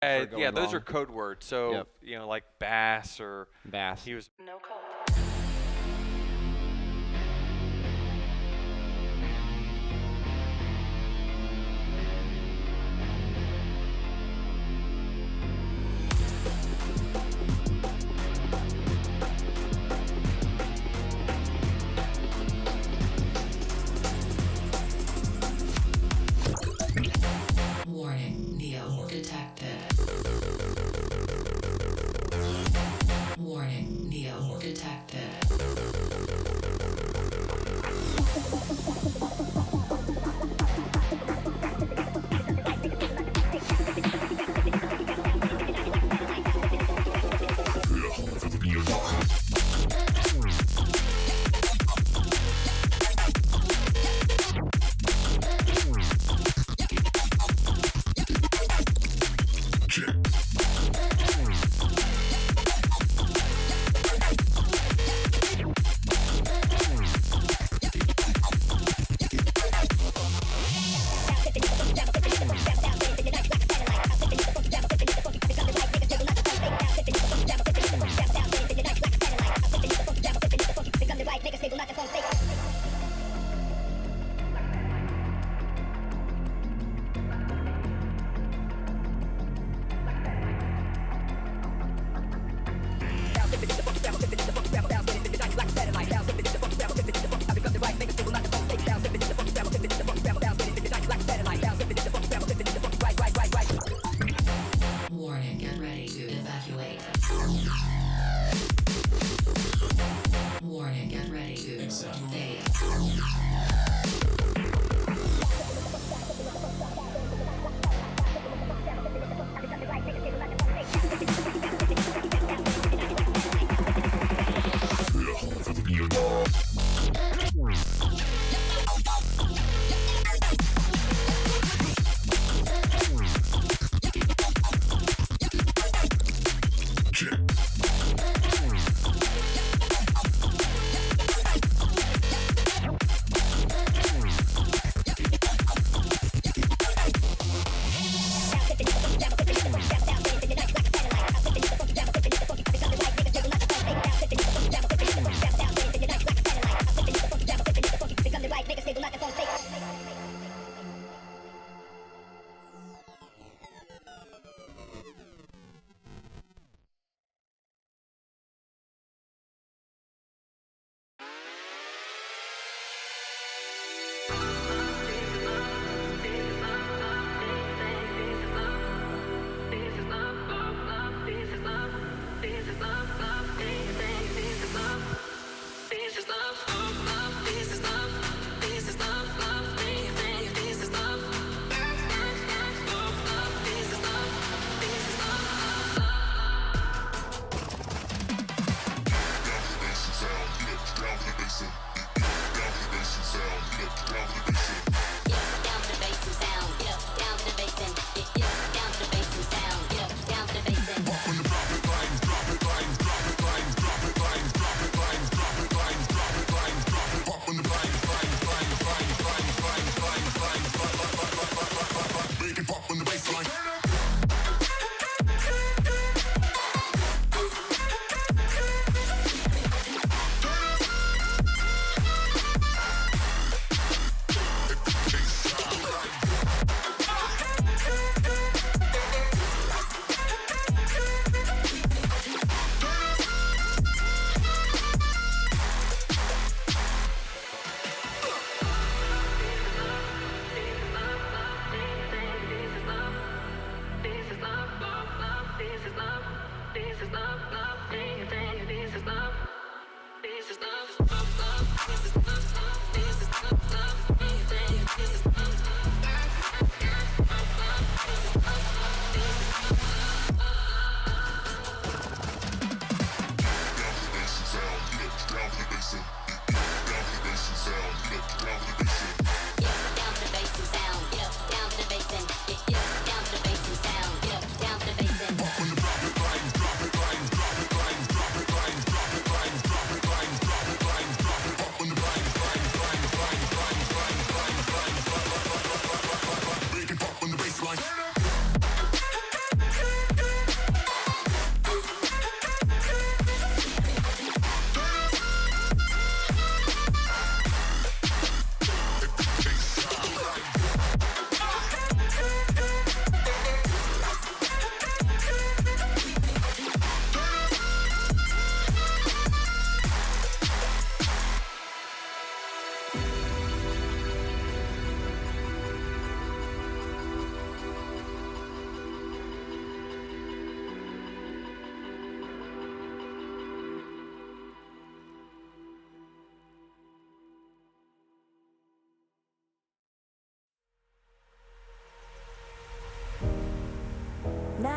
Yeah, going those are wrong. code words. So, Yep. like bass or Bass. he was. No code. Warning, Neo detected. Warning, Neo detected.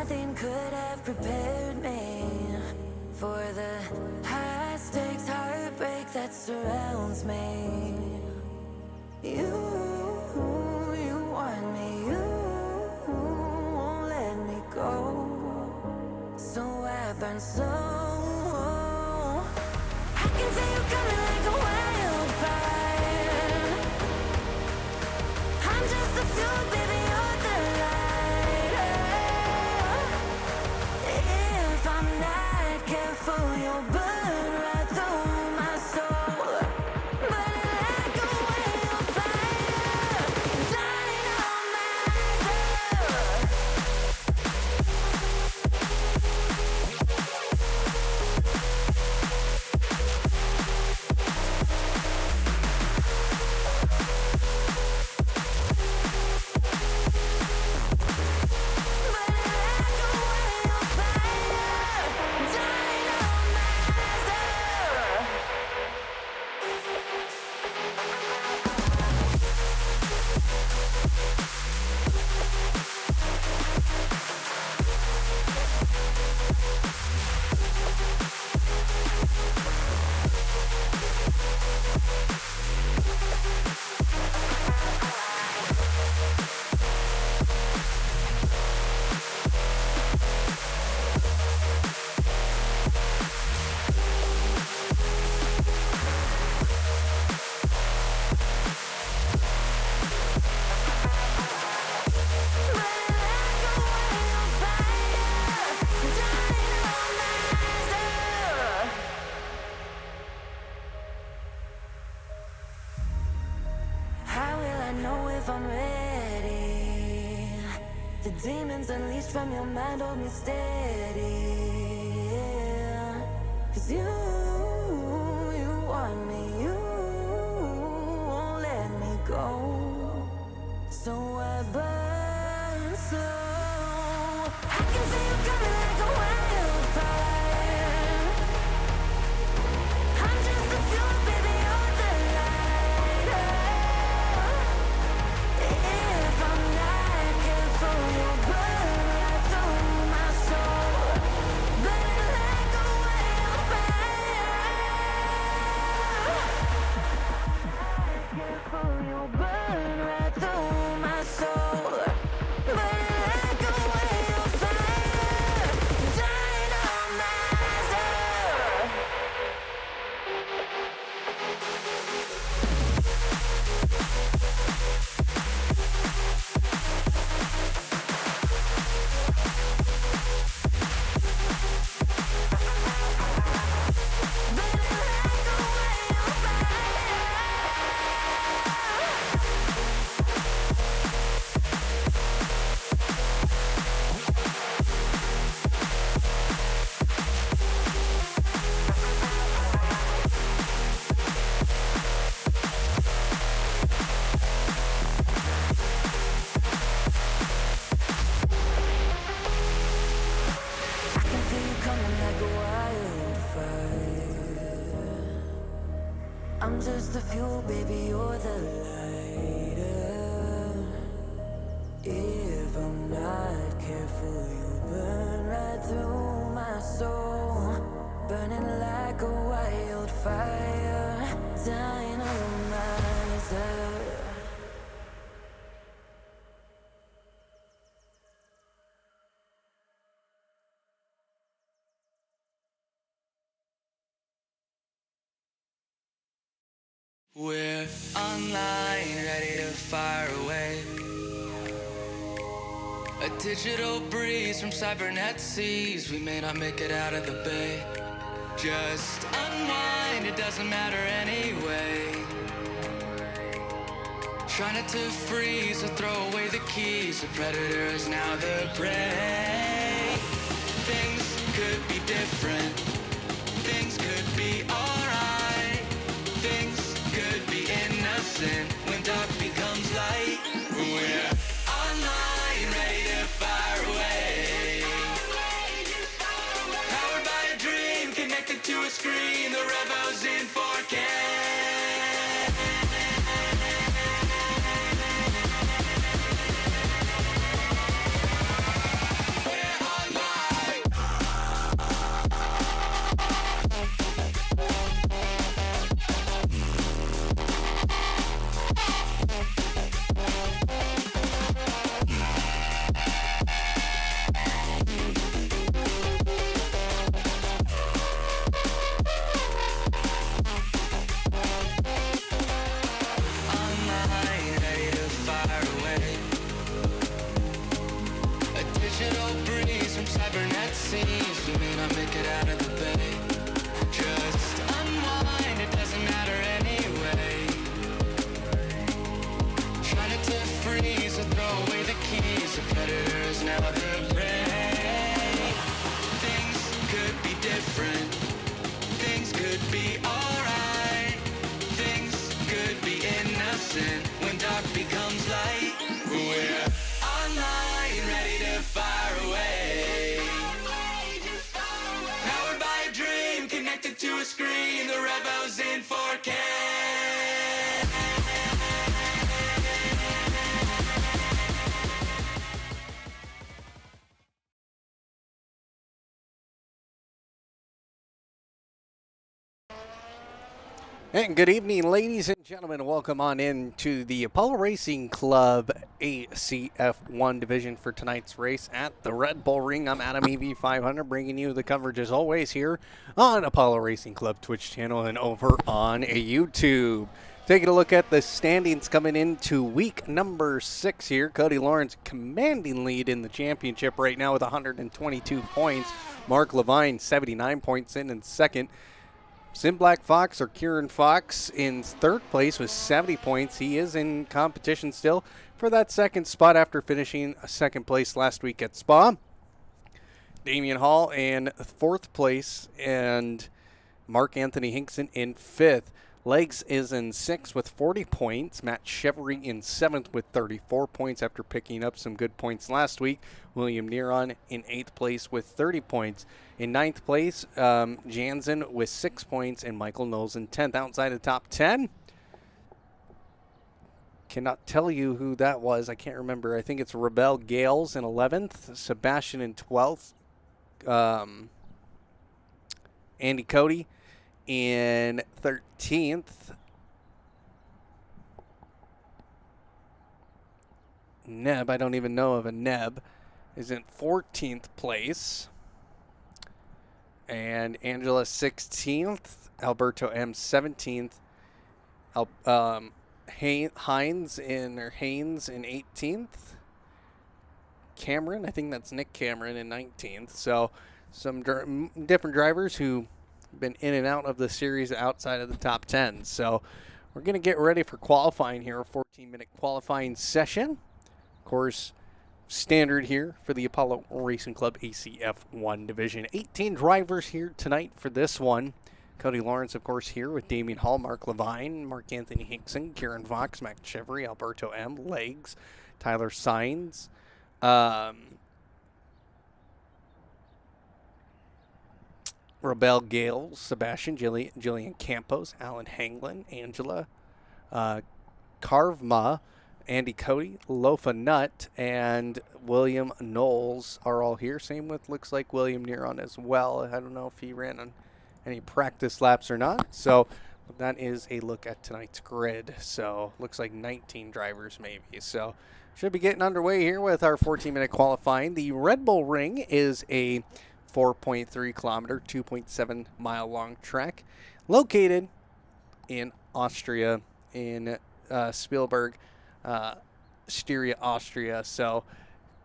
Nothing could have prepared me for the high stakes heartbreak that surrounds me. You want me, you won't let me go. So I burn slow. I can feel you coming like a wildfire. I'm just a fuel, baby, you're the lighter. If I'm not careful, you'll burn right through my soul. Burning like a wildfire, dying on myself. How will I know if I'm ready? The demons unleashed from your mind hold me steady. Yeah. 'Cause you want me, you won't let me go. So I burn slow. I can feel you coming like a wildfire. I'm just a fuel, baby, you're the lighter. If I'm not careful, you'll burn right through my soul. Burning like a wildfire. Careful, you'll burn right through my soul. Burning like a wildfire, dying on myself. I can feel you coming like a wildfire. I'm just the fuel, baby, you're the lighter. If I'm not careful, you'll burn right through my soul. Burning like a wildfire, dying on myself. We're online, ready to fire away. A digital breeze from cybernet seas. We may not make it out of the bay. Just unwind, it doesn't matter anyway. Try not to freeze or throw away the keys. The predator is now the prey. Things could be different. Things could be alright. Things could be innocent when dark becomes light. We're online, ready to fire away. Powered by a dream, connected to a screen. The Revo's in 4K. gentle breeze from cybernet seas. You may not make it out of the bay. Just unwind, it doesn't matter anyway. Try not to freeze or throw away the keys. The predator is now the prey. Things could be different. Things could be alright. Things could be innocent when dark becomes light. We're online, ready to fire away. Powered by a dream, connected to a screen. The Revo's in 4K. And good evening, ladies and gentlemen. Welcome on in to the Apollo Racing Club ACF1 division for tonight's race at the Red Bull Ring. I'm Adam EV500, bringing you the coverage as always here on Apollo Racing Club Twitch channel and over on YouTube. Taking a look at the standings coming into week number 6 here. Cody Lawrence commanding lead in the championship right now with 122 points. Mark Levine 79 points in second. Sim Black Fox or Kieran Fox in third place with 70 points. He is in competition still for that second spot after finishing second place last week at Spa. Damian Hall in fourth place and Mark Anthony Hinkson in fifth. Legs is in sixth with 40 points. Matt Chevery in seventh with 34 points after picking up some good points last week. William Neron in eighth place with 30 points. In ninth place, Jansen with 6 points and Michael Knowles in 10th. Outside the top 10, cannot tell you who that was. I can't remember. I think it's Rebel Gales in 11th, Sebastian in 12th, Andy Cody in 13th. Neb, I don't even know of a Neb, is in 14th place. And Angela 16th, Alberto M 17th, Haynes in 18th, Cameron, I think that's Nick Cameron in 19th. So some different drivers who been in and out of the series outside of the top 10. So we're going to get ready for qualifying here, a 14-minute qualifying session. Of course, standard here for the Apollo Racing Club ACF1 division. 18 drivers here tonight for this one. Cody Lawrence, of course, here with Damian Hall, Mark Levine, Mark Anthony Hinkson, Kieran Fox, Mac Chevery, Alberto M, Legs, Tyler Sines, Rebel Gales, Sebastian, Jillian Campos, Alan Hanglin, Angela, Carvma, Andy Cody, Lofa Nutt, and William Knowles are all here. Same with, looks like, William Neron as well. I don't know if he ran on any practice laps or not. So that is a look at tonight's grid. So looks like 19 drivers maybe. So should be getting underway here with our 14-minute qualifying. The Red Bull Ring is a 4.3 kilometer, 2.7 mile long track located in Austria, in Spielberg, Styria, Austria. So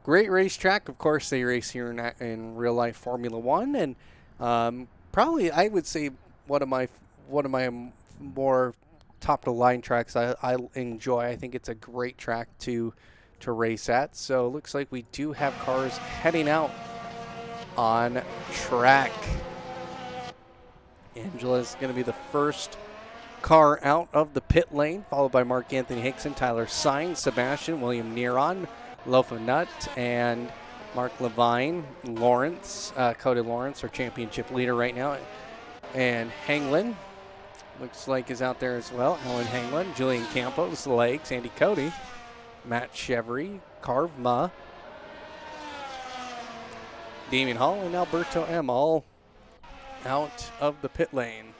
great racetrack. Of course, they race here in real life Formula One, and probably I would say one of my more top of the line tracks I enjoy. I think it's a great track to race at. So it looks like we do have cars heading out on track. Angela's going to be the first car out of the pit lane, followed by Mark Anthony Hinkson, Tyler Sines, Sebastian, William Neron, Lofa Nutt, and Mark Levine. Lawrence, Cody Lawrence, our championship leader right now, and Hanglin looks like is out there as well. Alan Hanglin, Julian Campos, Legs, Andy Cody, Matt Chevery, Carvma, Damian Hall, and Alberto M all out of the pit lane.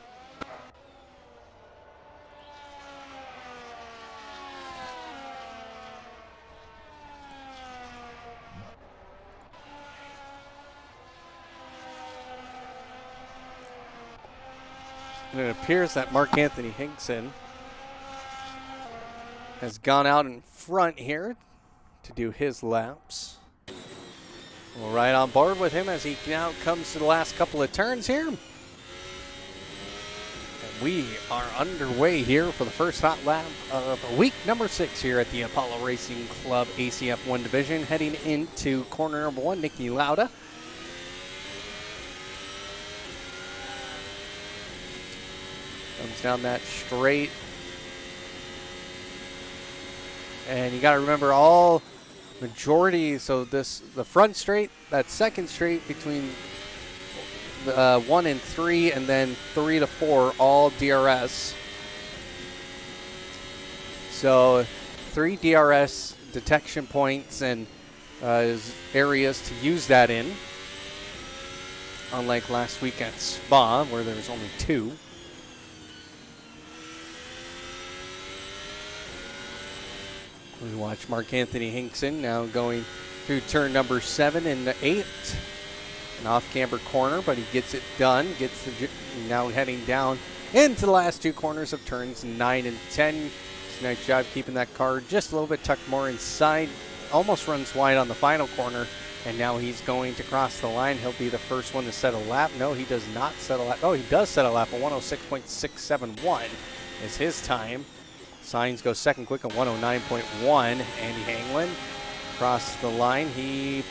And it appears that Mark Anthony Hinkson has gone out in front here to do his laps. We're right on board with him as he now comes to the last couple of turns here. And we are underway here for the first hot lap of week number 6 here at the Apollo Racing Club ACF1 division. Heading into corner number 1, Nicky Lauda. Comes down that straight. And you got to remember all majority, so the front straight, that second straight between 1 and 3, and then 3 to 4, all DRS. So 3 DRS detection points and areas to use that in. Unlike last week at Spa, where there was only 2. We watch Mark Anthony Hinkson now going through turn number 7 and 8. An off-camber corner, but he gets it done. Now heading down into the last 2 corners of turns 9 and 10. Nice job keeping that car just a little bit tucked more inside. Almost runs wide on the final corner, and now he's going to cross the line. He'll be the first one to set a lap. No, he does not set a lap. Oh, he does set a lap. A 106.671 is his time. Signs go second quick at 109.1. Andy Hanglin across the line. He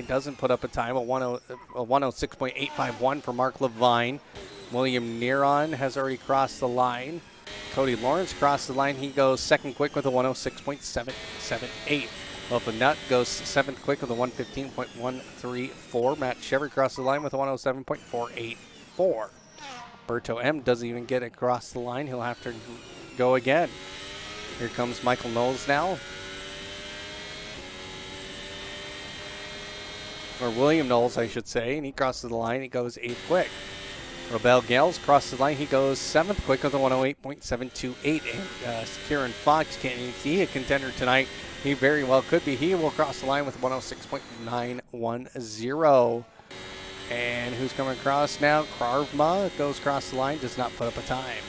doesn't put up a time, a 106.851 for Mark Levine. William Neron has already crossed the line. Cody Lawrence crossed the line. He goes second quick with a 106.778. Alpha Nut goes 7th quick with a 115.134. Matt Chevy crossed the line with a 107.484. Berto M doesn't even get across the line. He'll have to go again. Here comes Michael Knowles now. Or William Knowles, I should say. And he crosses the line. He goes 8th quick. Robel Gales crosses the line. He goes 7th quick with a 108.728. And Kieran Fox, can't even see a contender tonight. He very well could be. He will cross the line with 106.910. And who's coming across now? Kravma goes across the line. Does not put up a time.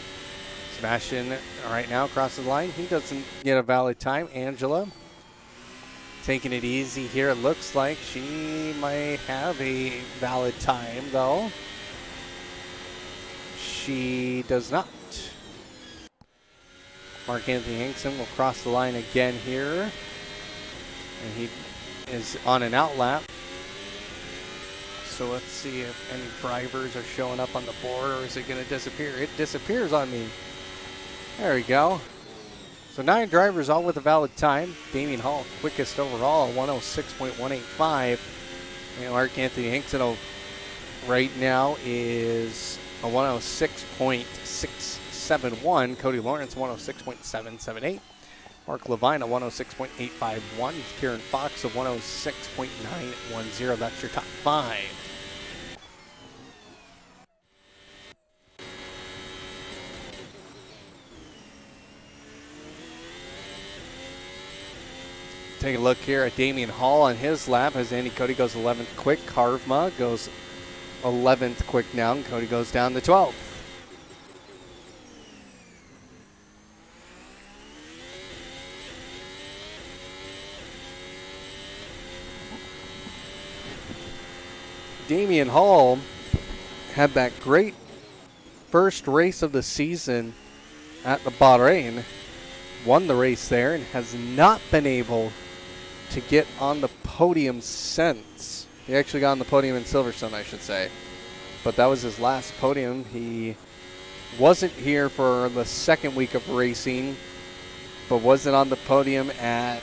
Sebastian right now crosses the line. He doesn't get a valid time. Angela taking it easy here. It looks like she might have a valid time, though. She does not. Mark Anthony Hinkson will cross the line again here. And he is on an out lap. So let's see if any drivers are showing up on the board, or is it going to disappear? It disappears on me. There we go. So 9 drivers, all with a valid time. Damien Hall, quickest overall, 106.185. And Mark Anthony Hinkson right now is a 106.671. Cody Lawrence, 106.778. Mark Levine, a 106.851. Kieran Fox, a 106.910. That's your top 5. Take a look here at Damian Hall on his lap as Andy Cody goes 11th quick. Carvma goes 11th quick now, and Cody goes down to 12th. Damian Hall had that great first race of the season at the Bahrain, won the race there, and has not been able to get on the podium since. He actually got on the podium in Silverstone, I should say. But that was his last podium. He wasn't here for the second week of racing, but wasn't on the podium at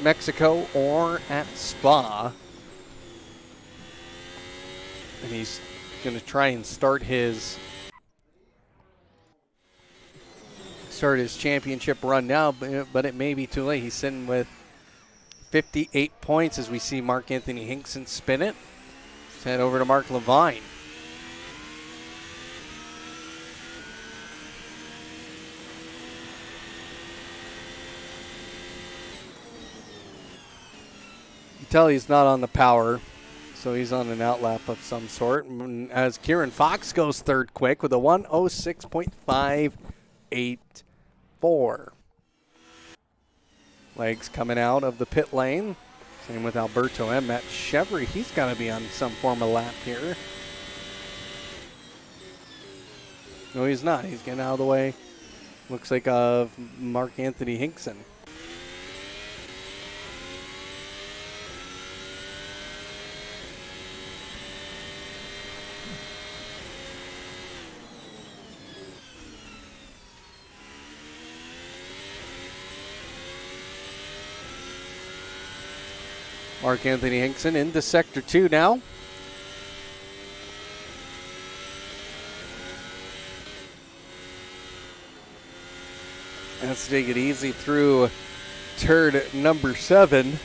Mexico or at Spa. And he's going to try and start his championship run now, but it may be too late. He's sitting with 58 points as we see Mark Anthony Hinkson spin it. Let's head over to Mark Levine. You tell he's not on the power, so he's on an outlap of some sort. As Kieran Fox goes 3rd quick with a 106.584. Legs coming out of the pit lane. Same with Alberto and Matt Chevry. He's got to be on some form of lap here. No, he's not. He's getting out of the way. Looks like Mark Anthony Hinkson. Mark Anthony Hinkson into Sector 2 now. Let's take it easy through turn number 7.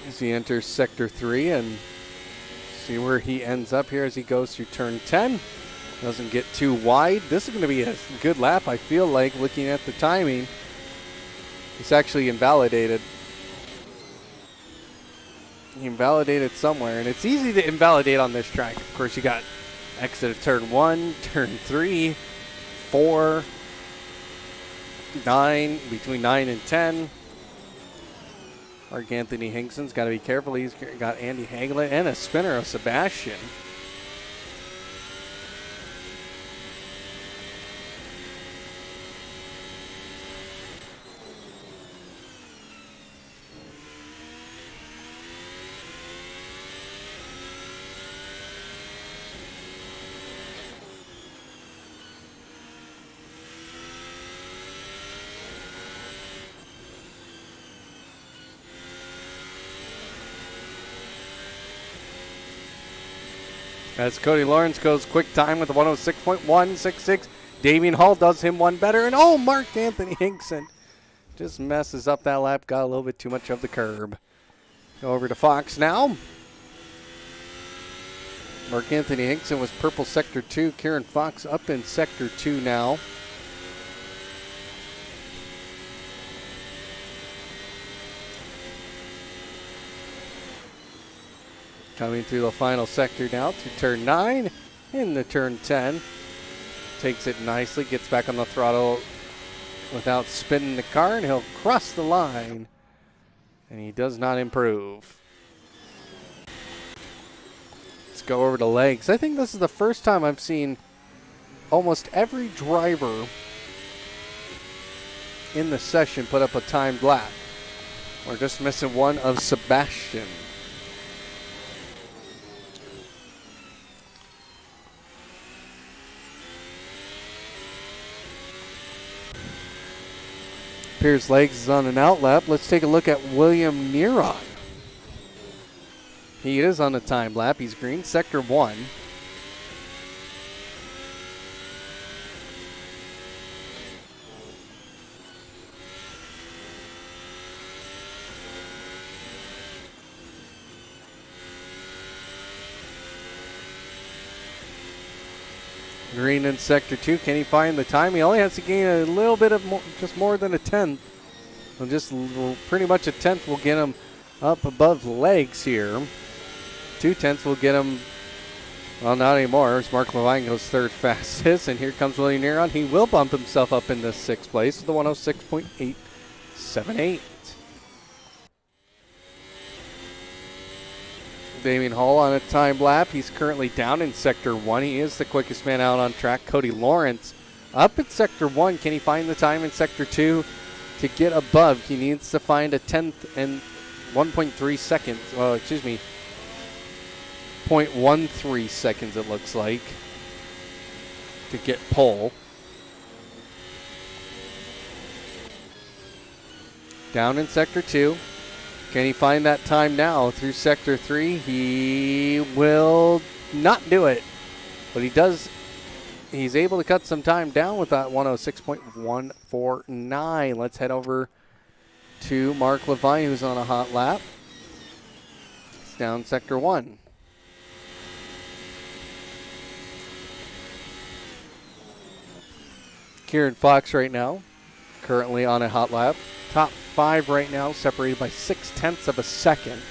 As he enters Sector 3 and see where he ends up here as he goes through turn 10. Doesn't get too wide. This is going to be a good lap, I feel like, looking at the timing. It's actually invalidated. He invalidated somewhere, and it's easy to invalidate on this track. Of course, you got exit of turn 1, turn 3, 4, 9, between 9 and 10. Mark Anthony Hinkson's got to be careful. He's got Andy Hagelin and a spinner of Sebastian. As Cody Lawrence goes quick time with a 106.166. Damian Hall does him one better. And Mark Anthony Hinkson just messes up that lap. Got a little bit too much of the curb. Go over to Fox now. Mark Anthony Hinkson was purple Sector 2. Kieran Fox up in Sector 2 now. Coming through the final sector now to turn 9 into turn 10. Takes it nicely, gets back on the throttle without spinning the car, and he'll cross the line. And he does not improve. Let's go over to legs. I think this is the first time I've seen almost every driver in the session put up a timed lap. We're just missing one of Sebastian. Pierce Legs is on an out lap. Let's take a look at William Neron. He is on a time lap. He's green, Sector 1. Green in Sector 2. Can he find the time? He only has to gain a little bit of just more than a tenth. So just pretty much a tenth will get him up above Legs here. 2/10 will get him, well, not anymore, as Mark Levine goes third fastest. And here comes William Neron. He will bump himself up into 6th place with the 106.878. Damian Hall on a time lap. He's currently down in Sector 1. He is the quickest man out on track. Cody Lawrence up in Sector 1. Can he find the time in Sector 2 to get above? He needs to find a 10th and 1.3 seconds. 0.13 seconds it looks like to get pole. Down in Sector 2. Can he find that time now through Sector 3? He will not do it. But he does. He's able to cut some time down with that 106.149. Let's head over to Mark Levine, who's on a hot lap. It's down Sector 1. Kieran Fox right now, currently on a hot lap. Top 5 right now, separated by 0.6 of a second.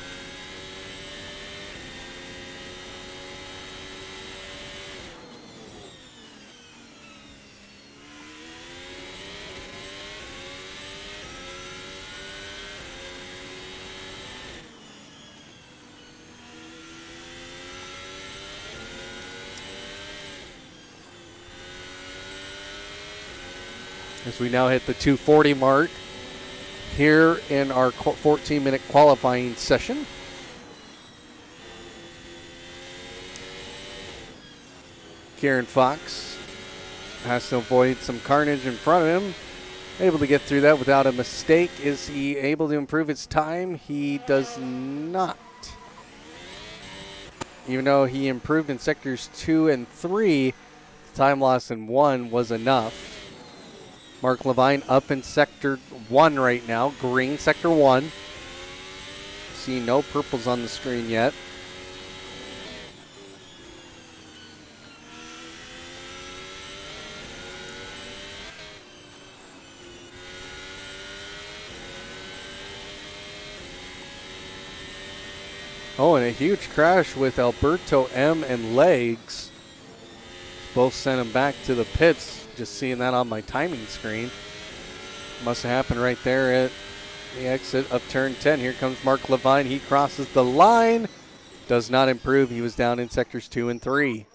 as we now hit the 2:40 mark here in our 14-minute qualifying session. Kieran Fox has to avoid some carnage in front of him. Able to get through that without a mistake. Is he able to improve his time? He does not. Even though he improved in sectors 2 and 3, the time loss in 1 was enough. Mark Levine up in sector 1 right now. Green sector 1. See no purples on the screen yet. Oh, and a huge crash with Alberto M. and Legs. Both sent him back to the pits. Just seeing that on my timing screen. Must have happened right there at the exit of turn 10. Here comes Mark Levine. He crosses the line. Does not improve. He was down in sectors 2 and 3.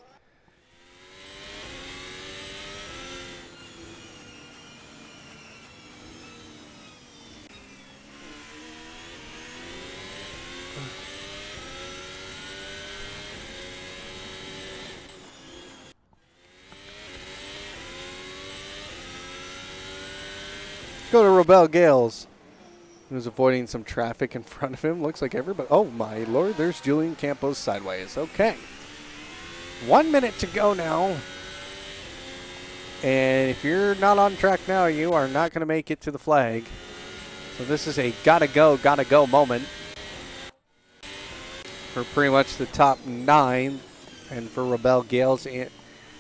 Go to Robel Gales, who's avoiding some traffic in front of him. Looks like everybody. Oh, my Lord. There's Julian Campos sideways. Okay. 1 minute to go now. And if you're not on track now, you are not going to make it to the flag. So this is a gotta go moment for pretty much the top 9. And for Robel Gales,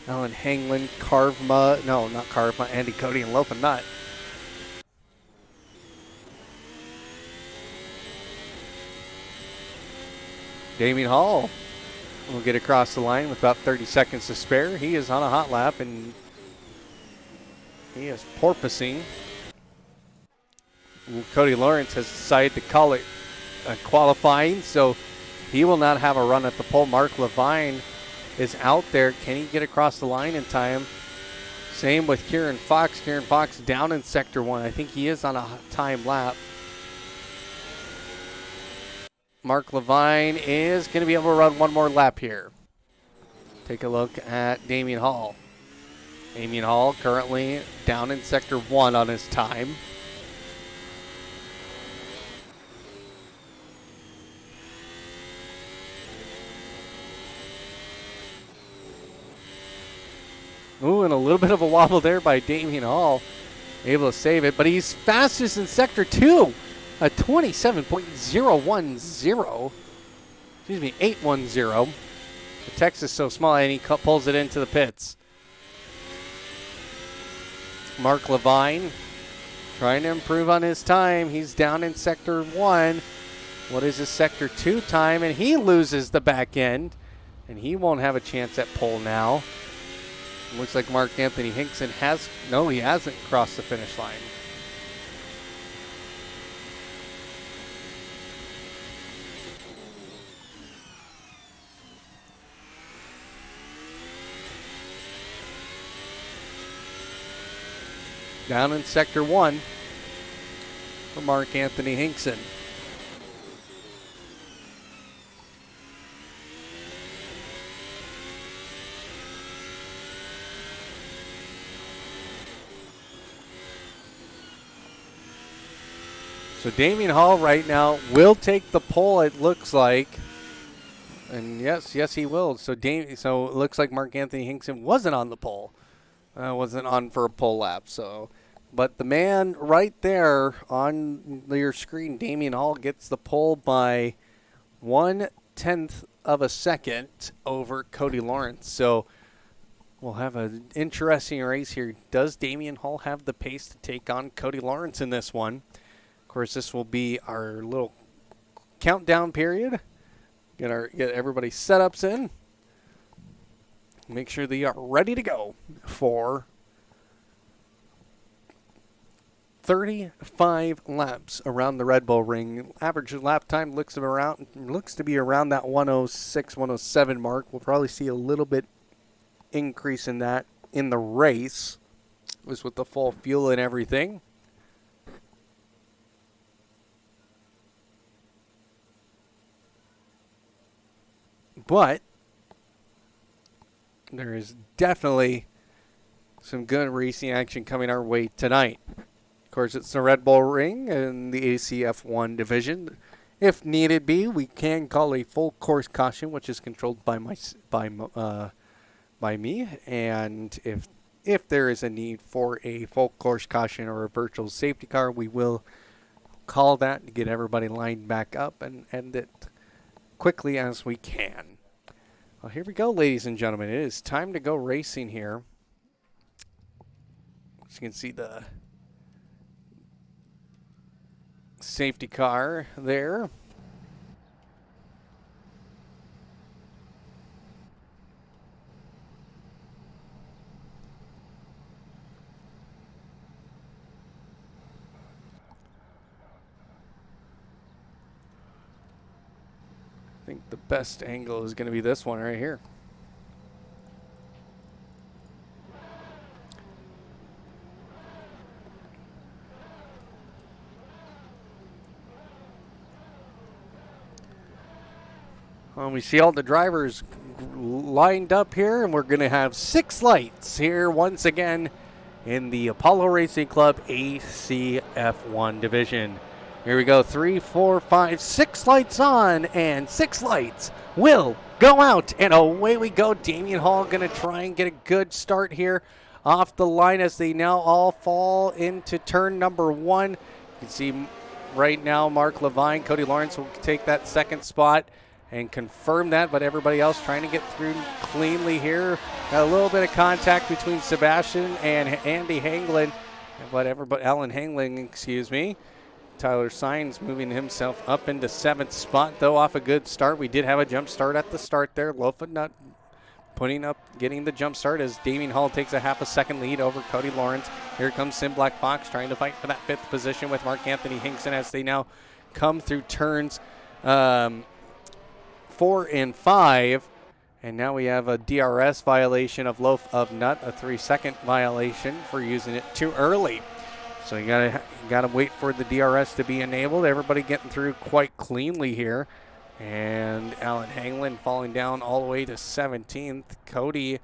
Alan Hangland, Carvma. No, not Carvma. Andy Cody and Lopa Nut. Damien Hall will get across the line with about 30 seconds to spare. He is on a hot lap, and he is porpoising. Cody Lawrence has decided to call it qualifying, so he will not have a run at the pole. Mark Levine is out there. Can he get across the line in time? Same with Kieran Fox. Kieran Fox down in sector 1. I think he is on a time lap. Mark Levine is going to be able to run one more lap here. Take a look at Damien Hall. Damien Hall currently down in sector 1 on his time. Ooh, and a little bit of a wobble there by Damien Hall. Able to save it, but he's fastest in sector 2. A 27.010. Excuse me, 810. The text is so small, and he pulls it into the pits. Mark Levine trying to improve on his time. He's down in sector 1. What is his sector 2 time? And he loses the back end, and he won't have a chance at pole now. Looks like Mark Anthony Hinkson has, no, he hasn't crossed the finish line. Down in sector 1 for Mark Anthony Hinkson. So Damien Hall right now will take the pole, it looks like. And yes, he will. So it looks like Mark Anthony Hinkson wasn't on the pole. Wasn't on for a pole lap. So, but the man right there on your screen, Damien Hall, gets the pole by 1/10 of a second over Cody Lawrence. So we'll have an interesting race here. Does Damien Hall have the pace to take on Cody Lawrence in this one? Of course, this will be our little countdown period. Get everybody's setups in. Make sure they are ready to go for 35 laps around the Red Bull Ring. Average lap time looks to be around that 106, 107 mark. We'll probably see a little bit increase in that in the race. was with the full fuel and everything. But there is definitely some good racing action coming our way tonight. Of course, it's the Red Bull Ring and the ACF1 division. If needed be, we can call a full course caution, which is controlled by me. And if there is a need for a full course caution or a virtual safety car, we will call that to get everybody lined back up and end it quickly as we can. Well, here we go, ladies and gentlemen. It is time to go racing here. As you can see the safety car there. I think the best angle is going to be this one right here. We see all the drivers lined up here, and we're going to have 6 lights here once again in the Apollo Racing Club ACF1 division. Here we go, 3, 4, 5, 6 lights on, and 6 lights will go out, and away we go. Damian Hall going to try and get a good start here off the line as they now all fall into turn number 1. You can see right now Mark Levine, Cody Lawrence will take that second spot and confirm that, but everybody else trying to get through cleanly here. Got a little bit of contact between Sebastian and Andy Hanglin, but Alan Hanglin, excuse me. Tyler Sines moving himself up into 7th spot, though, off a good start. We did have a jump start at the start there. Lofa Nut getting the jump start as Damian Hall takes a half a second lead over Cody Lawrence. Here comes Sim Black Fox trying to fight for that 5th position with Mark Anthony Hinkson as they now come through turns 4 and 5. And now we have a DRS violation of Loaf of Nut, a 3-second violation for using it too early. So you gotta wait for the DRS to be enabled. Everybody getting through quite cleanly here. And Alan Hanglin falling down all the way to 17th. Cody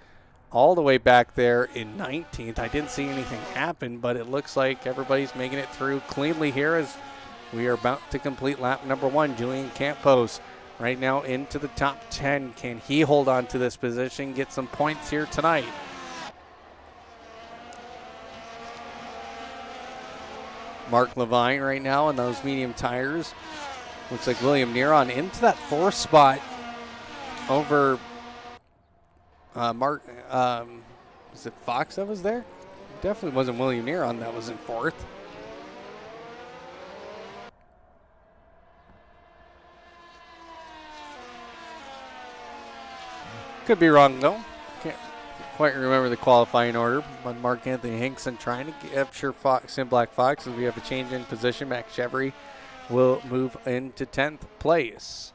all the way back there in 19th. I didn't see anything happen, but it looks like everybody's making it through cleanly here as we are about to complete lap number 1. Julian Campos right now into the top 10. Can he hold on to this position, get some points here tonight? Mark Levine right now in those medium tires. Looks like William Neron into that 4th spot over Mark. Was it Fox that was there? Definitely wasn't William Neron that was in 4th. Could be wrong though. Can't quite remember the qualifying order. But Mark Anthony Hinkson trying to capture Fox and Black Fox as we have a change in position. Max Chevry will move into 10th place.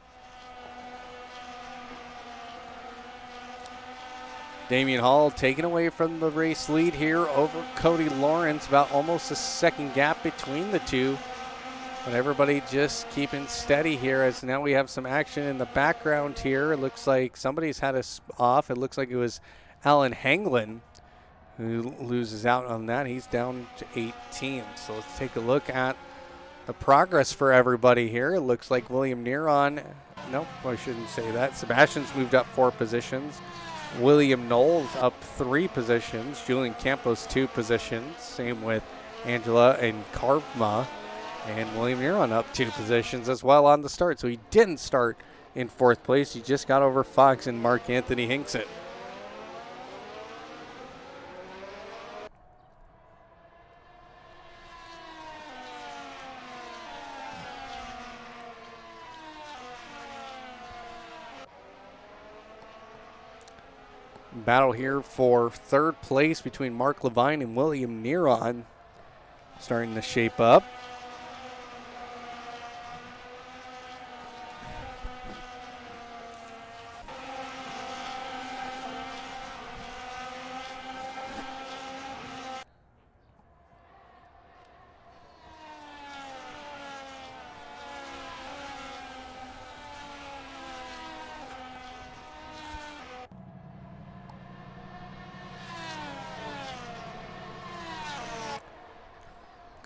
Damian Hall taken away from the race lead here over Cody Lawrence. About almost a second gap between the two. But everybody just keeping steady here as now we have some action in the background here. It looks like somebody's had us off. It looks like it was Alan Hanglin who loses out on that. He's down to 18. So let's take a look at the progress for everybody here. It looks like William Neron, nope, I shouldn't say that. Sebastian's moved up 4 positions. William Knowles up 3 positions. Julian Campos 2 positions. Same with Angela and Karma. And William Neron up 2 positions as well on the start. So he didn't start in 4th place. He just got over Fox and Mark Anthony Hinkson. Battle here for 3rd place between Mark Levine and William Neron starting to shape up.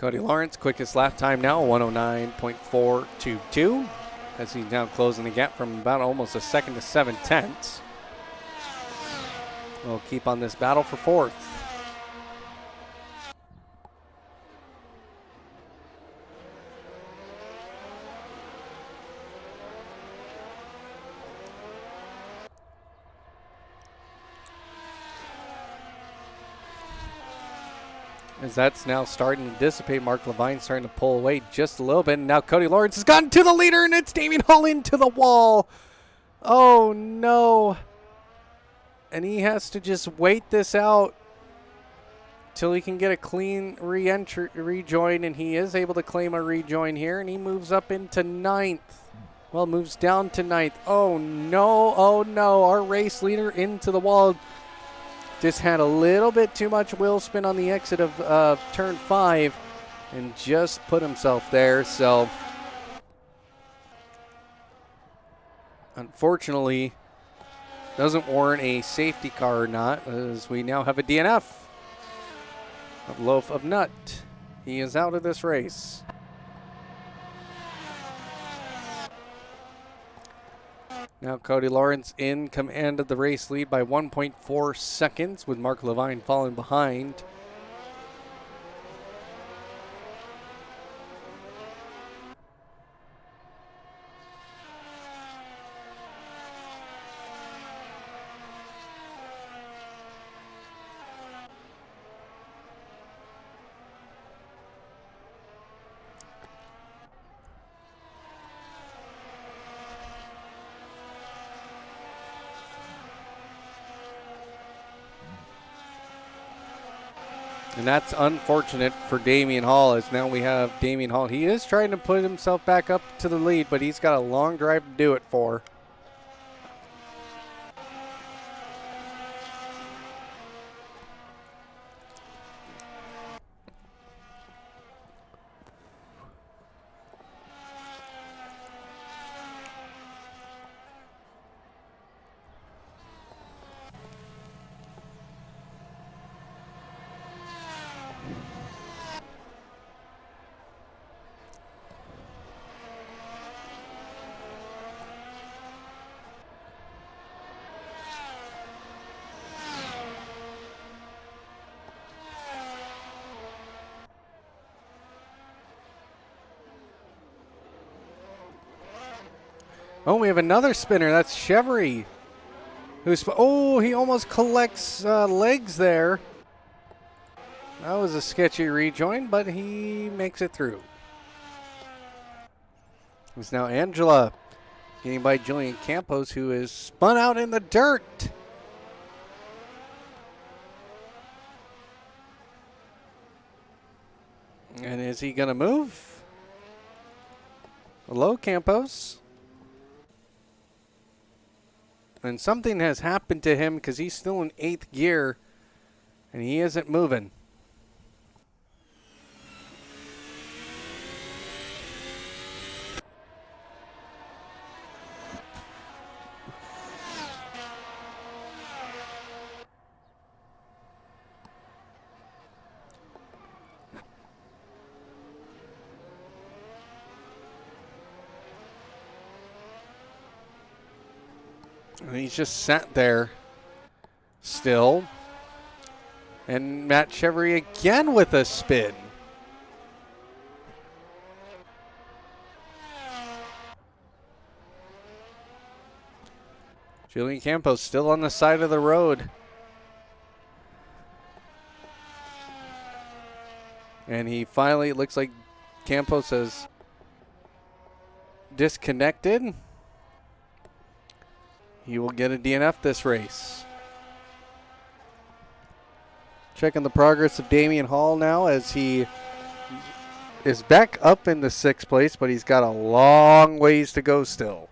Cody Lawrence, quickest lap time now, 109.422, as he's now closing the gap from about almost a second to 7/10. We'll keep on this battle for fourth. As that's now starting to dissipate, Mark Levine's starting to pull away just a little bit. And now Cody Lawrence has gotten to the leader, and it's Damien Hall into the wall. Oh, no. And he has to just wait this out till he can get a clean rejoin, and he is able to claim a rejoin here, and he moves up into ninth. Well, moves down to ninth. Oh, no. Oh, no. Our race leader into the wall. Just had a little bit too much wheel spin on the exit of turn 5 and just put himself there. So, unfortunately, doesn't warrant a safety car or not, as we now have a DNF of Loaf of Nut. He is out of this race. Now Cody Lawrence in command of the race lead by 1.4 seconds, with Mark Levine falling behind. And that's unfortunate for Damien Hall, as now we have Damien Hall. He is trying to put himself back up to the lead, but he's got a long drive to do it for. Oh, we have another spinner. That's Chevry. He almost collects legs there. That was a sketchy rejoin, but he makes it through. It's now Angela getting by Julian Campos, who is spun out in the dirt. And is he going to move? Hello, Campos. And something has happened to him, because he's still in 8th gear and he isn't moving. And he's just sat there still. And Matt Chevry again with a spin. Julian Campos still on the side of the road. And he finally, it looks like Campos has disconnected. He will get a DNF this race. Checking the progress of Damien Hall now, as he is back up in the 6th place, but he's got a long ways to go still.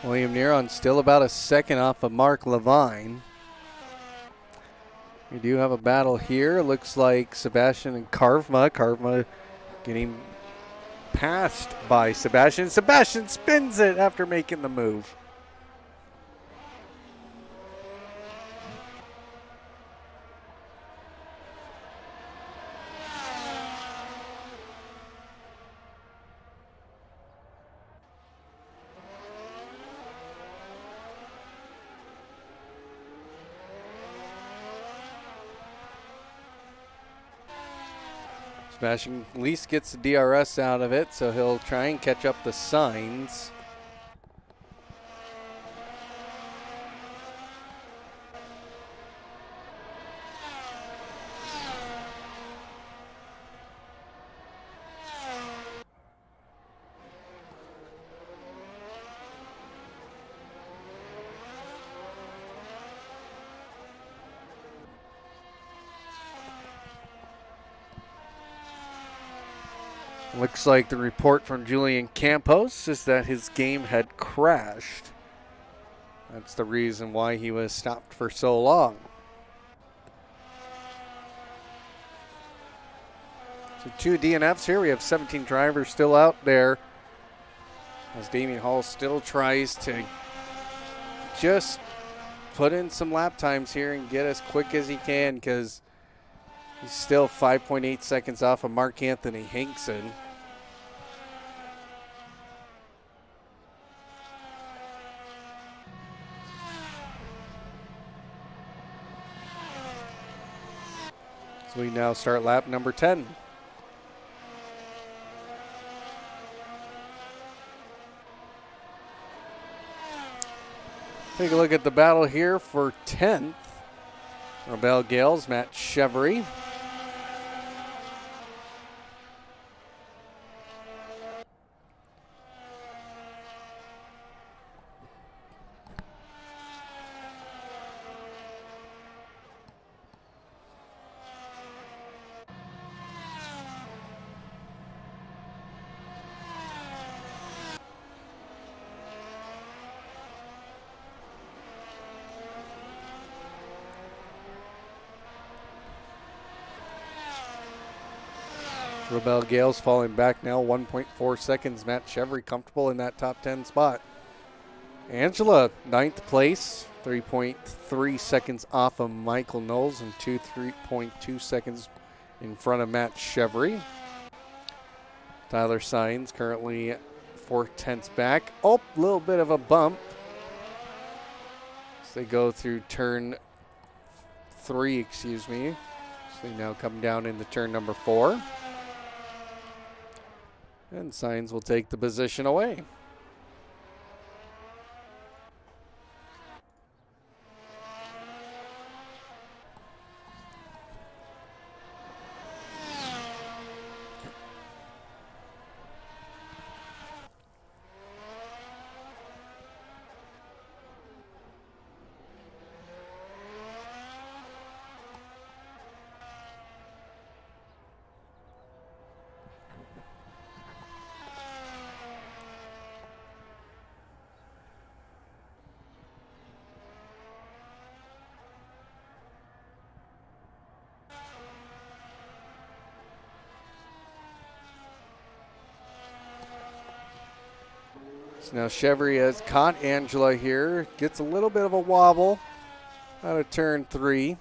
William Neron still about a second off of Mark Levine. We do have a battle here. Looks like Sebastian and Carvma. Carvma getting passed by Sebastian. Sebastian spins it after making the move. Sebastian at least gets the DRS out of it, so he'll try and catch up the signs. Looks like the report from Julian Campos is that his game had crashed. That's the reason why he was stopped for so long. So 2 DNFs here. We have 17 drivers still out there, as Damian Hall still tries to just put in some lap times here and get as quick as he can, because he's still 5.8 seconds off of Mark Anthony Hinkson. So we now start lap number 10. Take a look at the battle here for 10th. Rebel Gales, Matt Chevry. Rebel Gales falling back now 1.4 seconds. Matt Chevry comfortable in that top 10 spot. Angela, 9th place, 3.3 seconds off of Michael Knowles and 3.2 seconds in front of Matt Chevry. Tyler Sines currently 4/10 back. Oh, a little bit of a bump as they go through turn 3, excuse me. So they now come down into turn number 4. And Sines will take the position away. So now Chevry has caught Angela here. Gets a little bit of a wobble out of turn 3.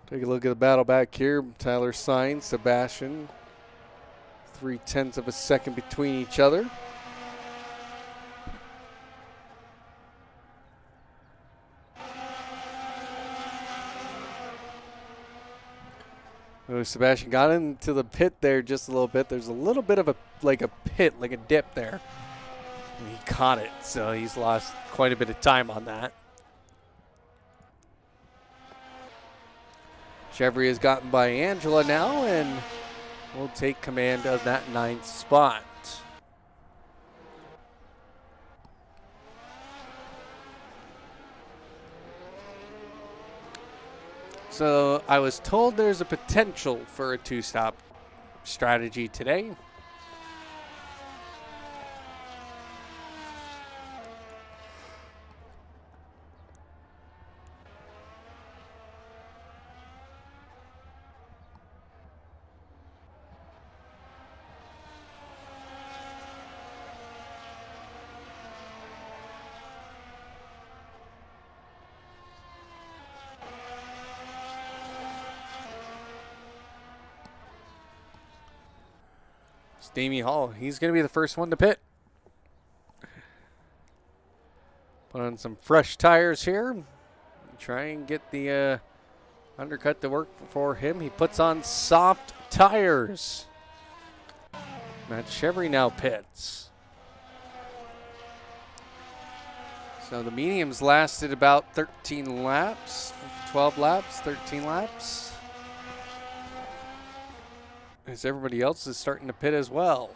Take a look at the battle back here. Tyler Sines, Sebastian, 0.3 of a second between each other. Oh, Sebastian got into the pit there just a little bit. There's a little bit of a pit, like a dip there. And he caught it, so he's lost quite a bit of time on that. Chevry has gotten by Angela now and will take command of that 9th spot. So I was told there's a potential for a 2-stop strategy today. Damien Hall, he's going to be the first one to pit. Put on some fresh tires here. Try and get the undercut to work for him. He puts on soft tires. Matt Chevry now pits. So the mediums lasted about 13 laps, 12 laps, 13 laps. As everybody else is starting to pit as well.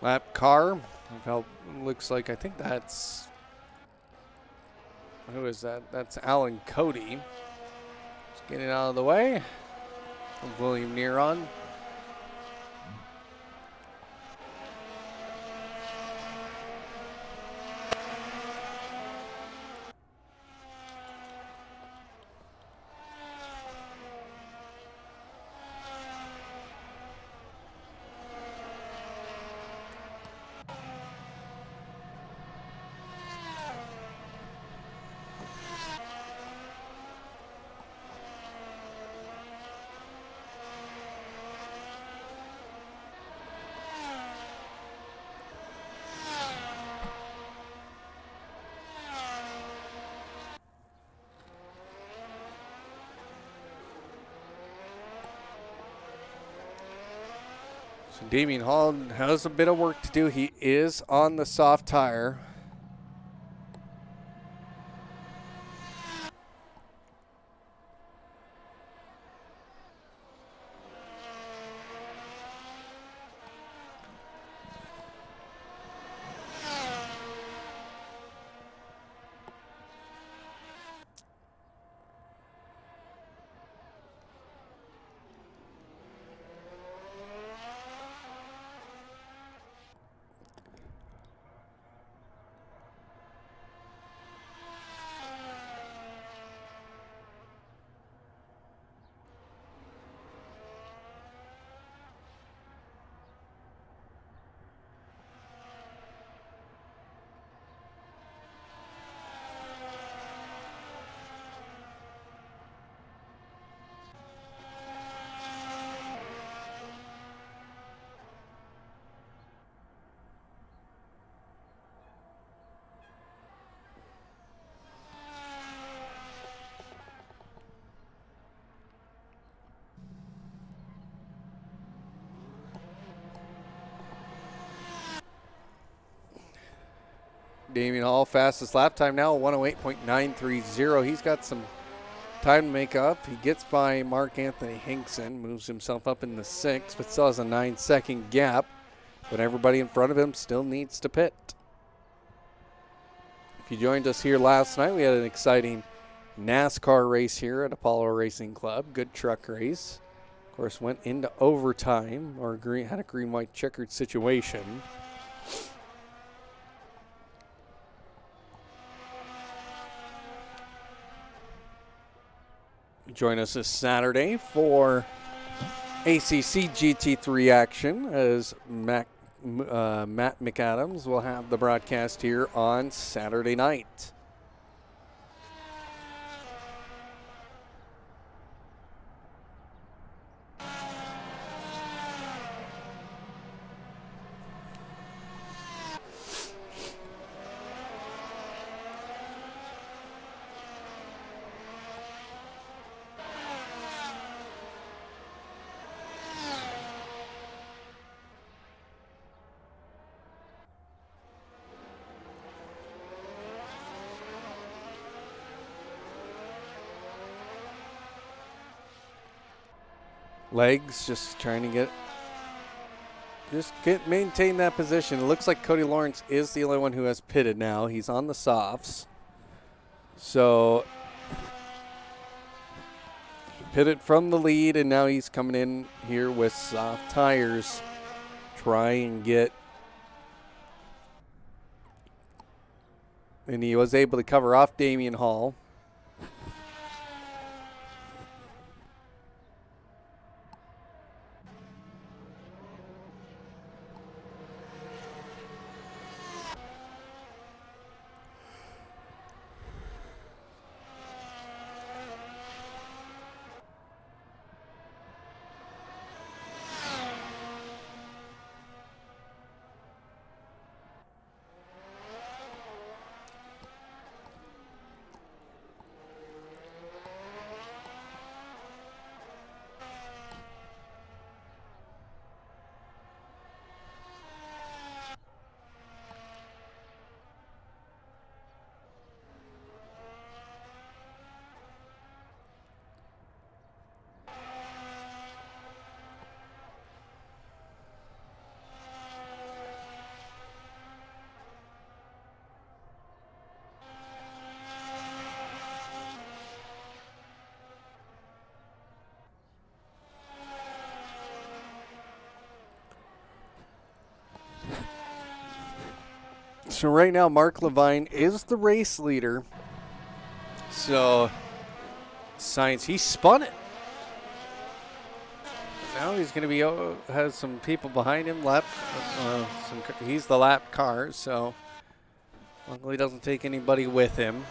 Lap car. Looks like, I think that's, who is that? That's Alan Cody. Just get it out of the way. William Neron. So Damien Hall has a bit of work to do. He is on the soft tire. Damien Hall, fastest lap time now, 108.930. He's got some time to make up. He gets by Mark Anthony Hinkson, moves himself up in the 6th, but still has a 9-second gap. But everybody in front of him still needs to pit. If you joined us here last night, we had an exciting NASCAR race here at Apollo Racing Club. Good truck race. Of course, went into overtime, or had a green-white checkered situation. Join us this Saturday for ACC GT3 action as Matt McAdams will have the broadcast here on Saturday night. Legs just trying to maintain that position. It looks like Cody Lawrence is the only one who has pitted now. He's on the softs. So he pitted from the lead, and now he's coming in here with soft tires. Try and get. And he was able to cover off Damian Hall. So right now, Mark Levine is the race leader. So, Science, he spun it. Now he's going to be has some people behind him. He's the lap car, so luckily doesn't take anybody with him.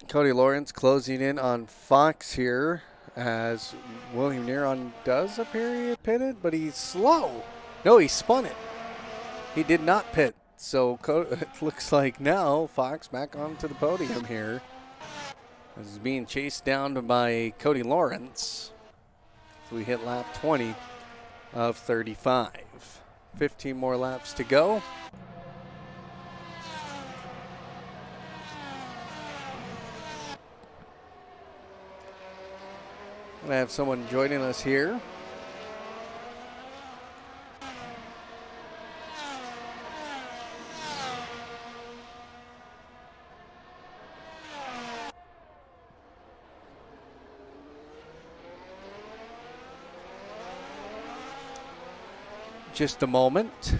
Cody Lawrence closing in on Fox here as William Neron does appear he had pitted, but he's slow. No, he spun it. He did not pit. So it looks like now Fox back onto the podium here. This is being chased down by Cody Lawrence. So we hit lap 20 of 35. 15 more laps to go. I have someone joining us here. Just a moment.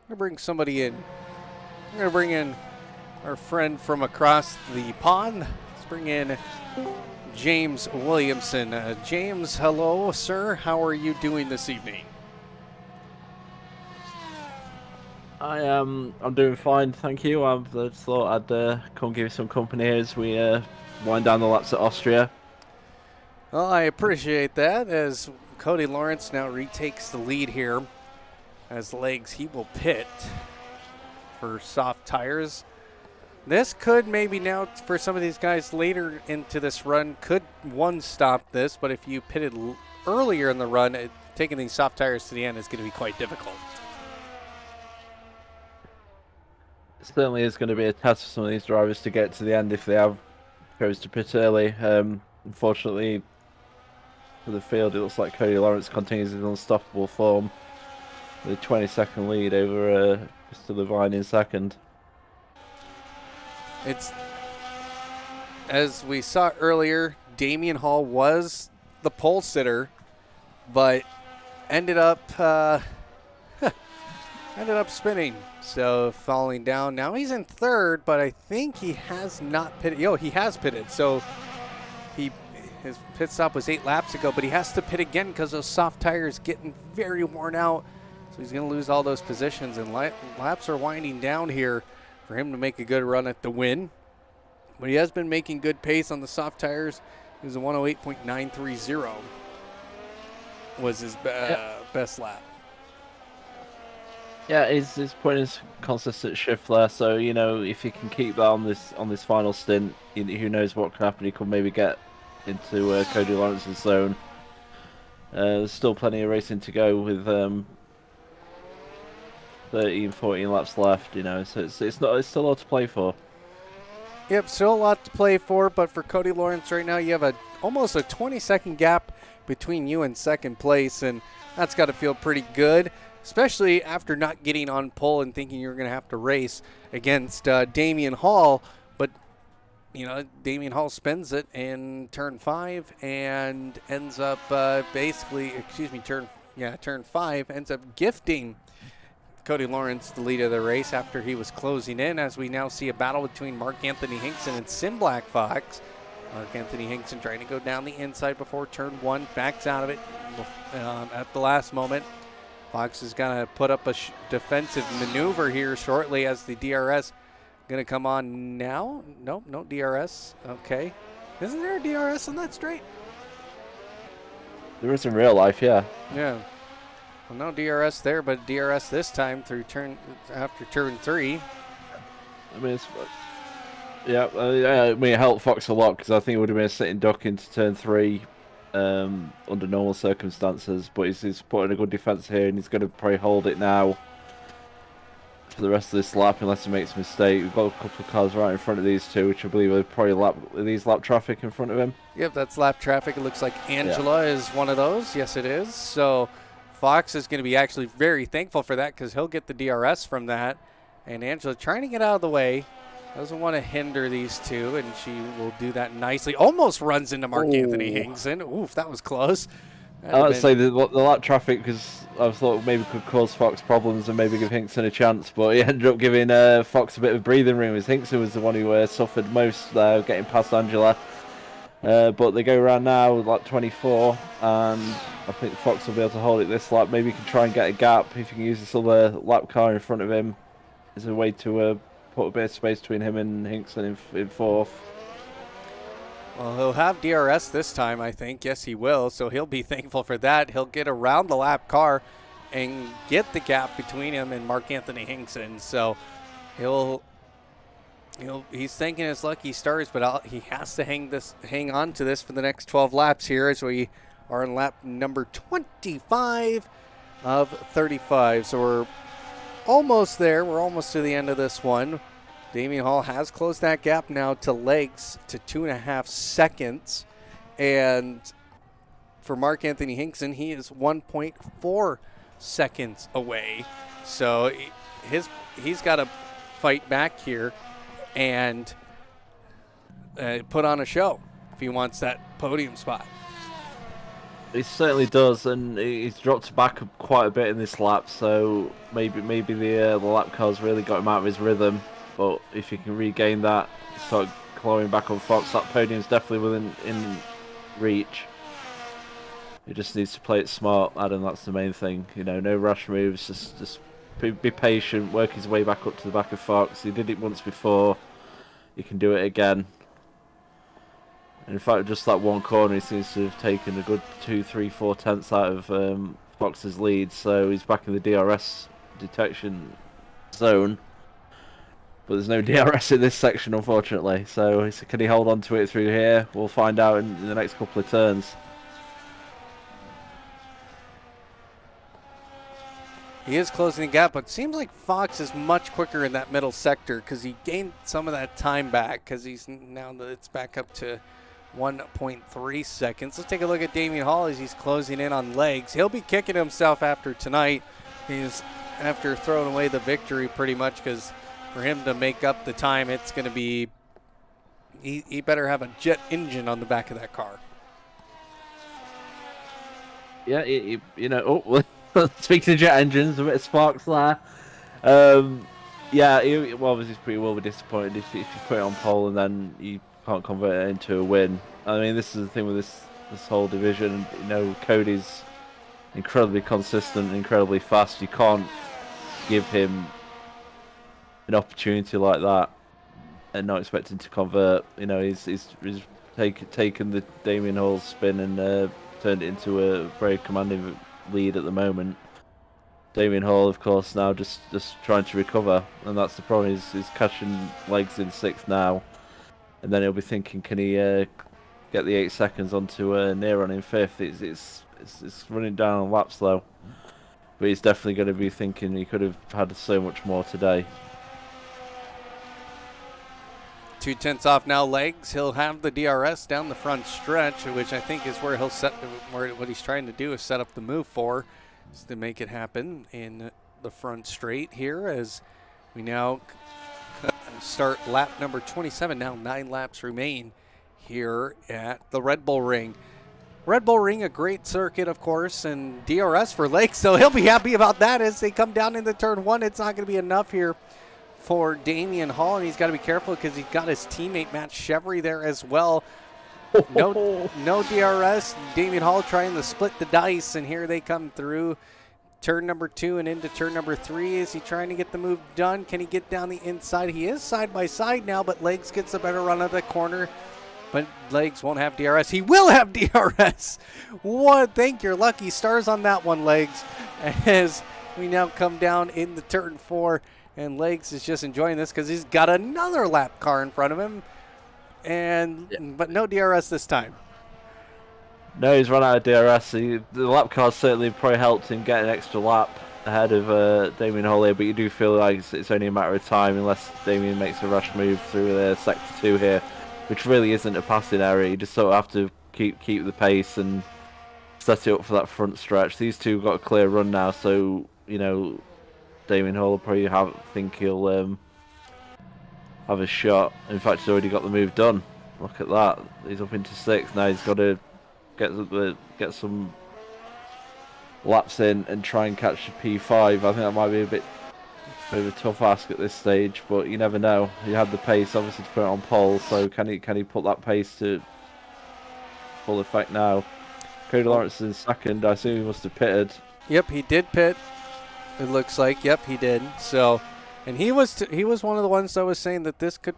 to bring somebody in. I'm going to bring in our friend from across the pond. Let's bring in James Williamson. James, hello, sir. How are you doing this evening? I'm doing fine, thank you. I just thought I'd come give you some company as we wind down the laps at Austria. Well, I appreciate that as Cody Lawrence now retakes the lead here. As legs, he will pit for soft tires. This could maybe now, for some of these guys later into this run, could one stop this, but if you pitted earlier in the run, taking these soft tires to the end is going to be quite difficult. It certainly is going to be a test for some of these drivers to get to the end if they have chose to pit early. Unfortunately, for the field, it looks like Cody Lawrence continues his unstoppable form with a 20-second lead over Mr. Levine in second. It's, as we saw earlier, Damian Hall was the pole sitter, but ended up spinning. So falling down. Now he's in third, but I think he has not pitted. He has pitted. So his pit stop was 8 laps ago, but he has to pit again because those soft tires getting very worn out. So he's going to lose all those positions, and laps are winding down here for him to make a good run at the win. But he has been making good pace on the soft tires. He was a 108.930 was his best lap. Yeah, he's putting his consistent shift there. So if he can keep that on this final stint, who knows what can happen? He could maybe get into Cody Lawrence's zone. There's still plenty of racing to go with 13, 14 laps left. So it's still a lot to play for. Yep, still a lot to play for, but for Cody Lawrence right now, you have almost a 20-second gap between you and second place, and that's got to feel pretty good, especially after not getting on pole and thinking you're going to have to race against Damian Hall. But, Damian Hall spins it in turn 5 and ends up turn 5 ends up gifting Cody Lawrence the lead of the race after he was closing in, as we now see a battle between Mark Anthony Hinkson and Sim Black Fox. Mark Anthony Hinkson trying to go down the inside before turn 1, backs out of it at the last moment. Fox is going to put up a defensive maneuver here shortly as the DRS going to come on now. Nope, no DRS. Okay. Isn't there a DRS on that straight? There is in real life, yeah. Yeah. Well, no DRS there, but DRS this time after turn 3. I mean, it helped Fox a lot because I think it would have been a sitting duck into turn 3 under normal circumstances. But he's put in a good defense here, and he's going to probably hold it now for the rest of this lap unless he makes a mistake. We've got a couple of cars right in front of these two, which I believe are probably lap traffic in front of him. Yep, that's lap traffic. It looks like Angela is one of those. Yes, it is. So Fox is going to be actually very thankful for that because he'll get the DRS from that. And Angela trying to get out of the way. Doesn't want to hinder these two, and she will do that nicely. Almost runs into Mark Anthony Hinkson. Oof, that was close. I would say the lap traffic, because I thought maybe could cause Fox problems and maybe give Hinkson a chance, but he ended up giving Fox a bit of breathing room, as Hinkson was the one who suffered most getting past Angela. But they go around now with lap 24, and I think Fox will be able to hold it this lap. Maybe he can try and get a gap if he can use this other lap car in front of him as a way to put a bit of space between him and Hinkson in fourth. Well, he'll have DRS this time, I think. Yes, he will. So he'll be thankful for that. He'll get around the lap car and get the gap between him and Mark Anthony Hinkson. So he's thanking his lucky stars, but he has to hang on to this for the next 12 laps here as we are in lap number 25 of 35. So we're almost there. We're almost to the end of this one. Damian Hall has closed that gap now to legs to 2.5 seconds. And for Mark Anthony Hinkson, he is 1.4 seconds away. So he's got to fight back here and put on a show if he wants that podium spot. He certainly does, and he's dropped back quite a bit in this lap. So maybe the lap cars really got him out of his rhythm. But if he can regain that, start clawing back on Fox, that podium's definitely in reach. He just needs to play it smart, Adam. That's the main thing. You know, no rash moves. Just be patient. Work his way back up to the back of Fox. He did it once before. He can do it again. In fact, just that one corner, he seems to have taken a good 2, 3, 4 tenths out of Fox's lead. So he's back in the DRS detection zone. But there's no DRS in this section, unfortunately. So can he hold on to it through here? We'll find out in the next couple of turns. He is closing the gap, but it seems like Fox is much quicker in that middle sector because he gained some of that time back because he's now that it's back up to 1.3 seconds. Let's take a look at Damian Hall as he's closing in on legs. He'll be kicking himself after tonight. He's after throwing away the victory pretty much because for him to make up the time, it's going to be he better have a jet engine on the back of that car. Yeah, you know. Speaking of jet engines, a bit of sparks there. Yeah, obviously he's pretty well be disappointed if you put it on pole and then you can't convert it into a win. I mean, this is the thing with this whole division. You know, Cody's incredibly consistent, incredibly fast. You can't give him an opportunity like that and not expect him to convert. You know, he's taken the Damien Hall spin and turned it into a very commanding lead at the moment. Damien Hall, of course, now just trying to recover, and that's the problem. He's catching legs in 6th now, and then he'll be thinking, can he get the 8 seconds onto Neron in 5th? It's running down on laps though, but he's definitely going to be thinking he could have had so much more today. 2 tenths off now legs. He'll have the DRS down the front stretch, which I think is where he'll set what he's trying to do is set up the move for, is to make it happen in the front straight here as we now start lap number 27. Now 9 laps remain here at the Red Bull Ring. Red Bull Ring, a great circuit, of course, and DRS for legs, so he'll be happy about that as they come down into turn 1. It's not going to be enough here for Damian Hall, and he's got to be careful because he's got his teammate Matt Chevry there as well. No DRS. Damian Hall trying to split the dice, and here they come through turn number 2 and into turn number 3. Is he trying to get the move done? Can he get down the inside? He is side by side now, but Legs gets a better run of the corner. But Legs won't have DRS. He will have DRS. What? Thank your lucky stars on that one, Legs. As we now come down into turn 4. And Legs is just enjoying this because he's got another lap car in front of him, but no DRS this time. No, he's run out of DRS. The lap car certainly probably helped him get an extra lap ahead of Damien Hall here, but you do feel like it's only a matter of time unless Damien makes a rash move through sector 2 here, which really isn't a passing area. You just sort of have to keep the pace and set it up for that front stretch. These two have got a clear run now, so you know. Damien Hall will probably think he'll have a shot. In fact, he's already got the move done. Look at that. He's up into 6th. Now he's got to get some laps in and try and catch the P5. I think that might be a bit of a tough ask at this stage, but you never know. He had the pace, obviously, to put it on pole, so can he put that pace to full effect now? Cody Lawrence is in 2nd. I assume he must have pitted. Yep, he did pit. It looks like, yep, he did. So, and he was one of the ones that was saying that this could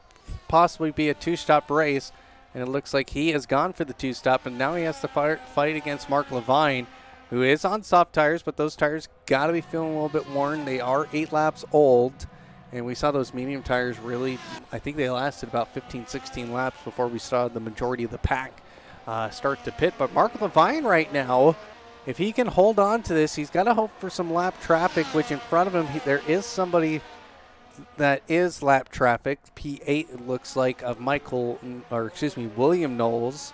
possibly be a 2-stop race, and it looks like he has gone for the 2-stop, and now he has to fight against Mark Levine, who is on soft tires, but those tires got to be feeling a little bit worn. They are 8 laps old, and we saw those medium tires really, I think they lasted about 15, 16 laps before we saw the majority of the pack start to pit. But Mark Levine right now, if he can hold on to this, he's got to hope for some lap traffic, which in front of him, there is somebody that is lap traffic. P8, it looks like, of William Knowles.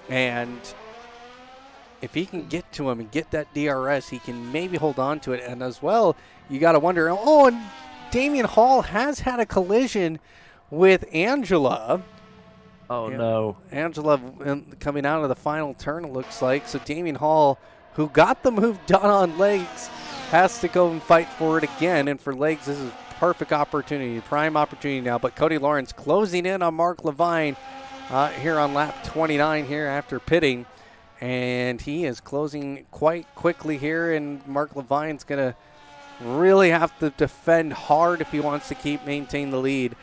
And if he can get to him and get that DRS, he can maybe hold on to it. And as well, you got to wonder, and Damian Hall has had a collision with Angela. Oh Yeah. no. Angela coming out of the final turn, it looks like. So Damien Hall, who got the move done on legs, has to go and fight for it again. And for legs, this is perfect opportunity, prime opportunity now. But Cody Lawrence closing in on Mark Levine here on lap 29 here after pitting. And he is closing quite quickly here. And Mark Levine's going to really have to defend hard if he wants to maintain the lead.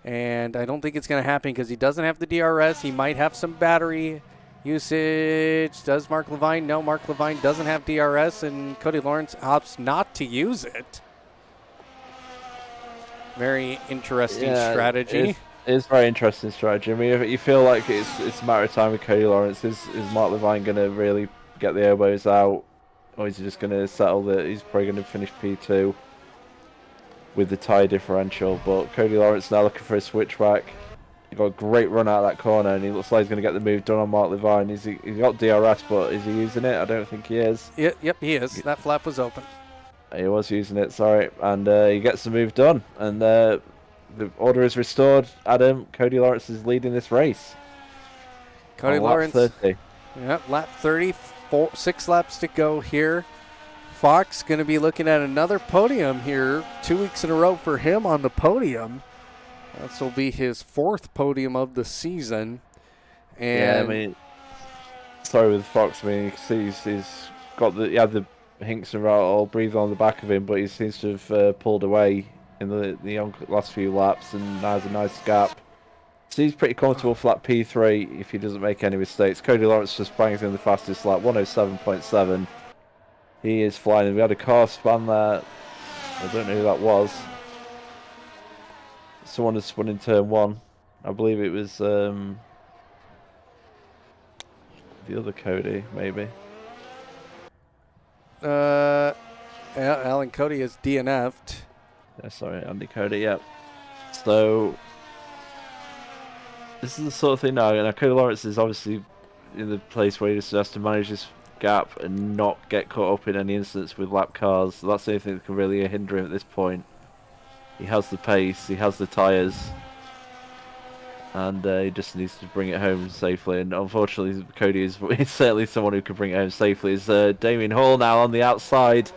And I don't think it's going to happen because he doesn't have the DRS. He might have some battery usage. Does Mark Levine? No, Mark Levine doesn't have DRS, and Cody Lawrence opts not to use it. Very interesting strategy. It's very interesting strategy. I mean, you feel like it's a matter of time with Cody Lawrence. Is Mark Levine going to really get the elbows out, or is he just going to settle that he's probably going to finish P2 with the tyre differential? But Cody Lawrence now looking for a switchback. He got a great run out of that corner, and he looks like he's going to get the move done on Mark Levine. He's got DRS, but is he using it? I don't think he is. Yep, he is. That flap was open. He was using it, sorry. And he gets the move done. And the order is restored. Adam, Cody Lawrence is leading this race. Cody on Lawrence. Lap 30. Yep, lap 30. 6 laps to go here. Fox going to be looking at another podium here. 2 weeks in a row for him on the podium. This will be his 4th podium of the season. And Yeah, I mean, sorry with Fox. I mean, you can see he's got he had the Hinkson route all breathe on the back of him, but he seems to have pulled away in the last few laps and now has a nice gap. So he's pretty comfortable flat P3 if he doesn't make any mistakes. Cody Lawrence just bangs in the fastest lap, 107.7. He is flying. We had a car span there. I don't know who that was. Someone has spun in turn 1. I believe it was the other Cody, maybe. Alan Cody is DNF'd. Yeah, sorry, Andy Cody, yeah. So, this is the sort of thing now. Cody Lawrence is obviously in the place where he just has to manage this gap and not get caught up in any incidents with lap cars. So that's the only thing that can really hinder him at this point. He has the pace, he has the tyres, and he just needs to bring it home safely. And unfortunately, Cody is certainly someone who can bring it home safely. Is Damien Hall now on the outside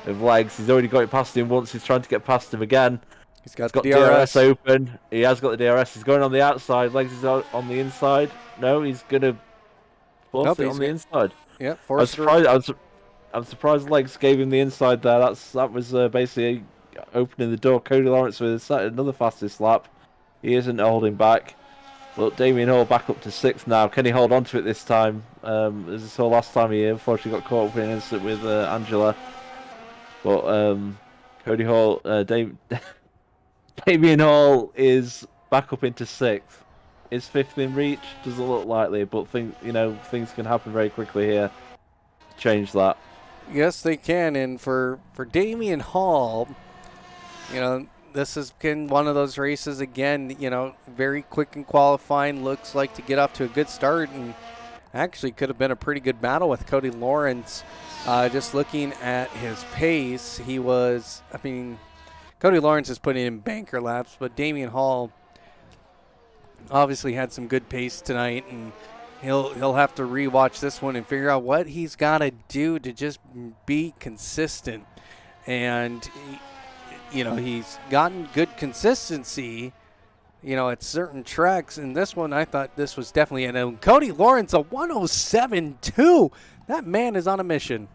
of legs? He's already got it past him once. He's trying to get past him again. He's got the DRS open. He has got the DRS. He's going on the outside. Legs is on the inside. No, he's gonna force it on the inside. Yeah, I'm surprised Legs gave him the inside there. That was basically opening the door. Cody Lawrence with another fastest lap. He isn't holding back. Look, Damien Hall back up to 6th now. Can he hold on to it this time? As we saw last time he unfortunately got caught up in an incident with Angela. But Cody Hall, Damien Hall is back up into 6th. Is 5th in reach? Doesn't look likely, but things can happen very quickly here to change that. Yes, they can. And for Damien Hall, this has been one of those races again, very quick in qualifying, looks like to get off to a good start, and actually could have been a pretty good battle with Cody Lawrence. Just looking at his pace, Cody Lawrence is putting in banker laps, but Damien Hall obviously had some good pace tonight, and he'll have to rewatch this one and figure out what he's got to do to just be consistent. And he's gotten good consistency, at certain tracks. And this one, I thought this was definitely and Cody Lawrence, a 107.2. That man is on a mission.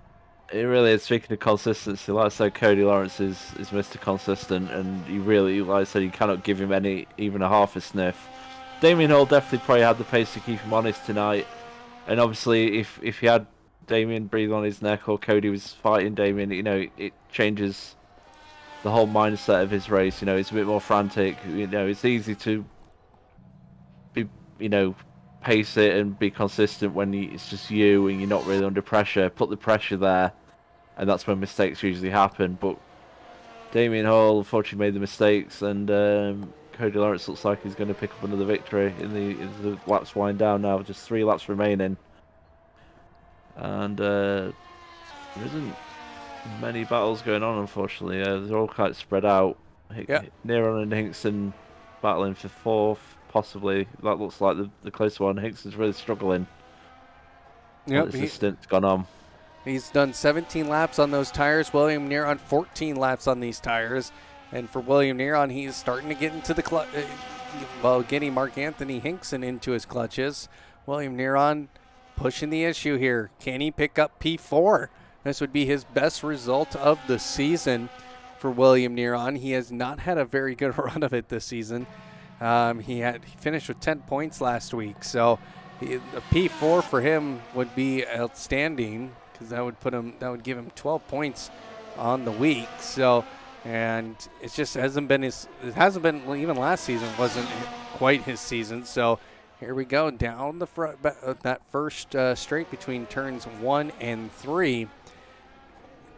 It really is. Speaking of consistency, like I said, Cody Lawrence is Mr. Consistent, and you really, like I said, you cannot give him even a half a sniff. Damien Hall definitely probably had the pace to keep him honest tonight, and obviously if he had Damien breathe on his neck or Cody was fighting Damien, it changes the whole mindset of his race. It's a bit more frantic. It's easy to be, pace it and be consistent when it's just you and you're not really under pressure. Put the pressure there, and that's when mistakes usually happen. But Damien Hall unfortunately made the mistakes, and Cody Lawrence looks like he's going to pick up another victory as the laps wind down now. Just 3 laps remaining, and there isn't many battles going on, unfortunately. They're all quite spread out. Yeah. Neron and Hinkson battling for 4th. possibly that looks like the close one. Hickson's really struggling. Yep, This stint's gone on. he's done 17 laps on those tires. William Neron 14 laps on these tires. And for William Neron, he's starting to get into the clutch. Getting Mark Anthony Hinkson into his clutches. William Neron pushing the issue here. Can he pick up P4? This would be his best result of the season for William Neron. He has not had a very good run of it this season. He finished with 10 points last week, so a P4 for him would be outstanding because that would give him 12 points on the week. So, and it just hasn't been even last season wasn't quite his season. So here we go down the front, that first straight between turns 1 and 3.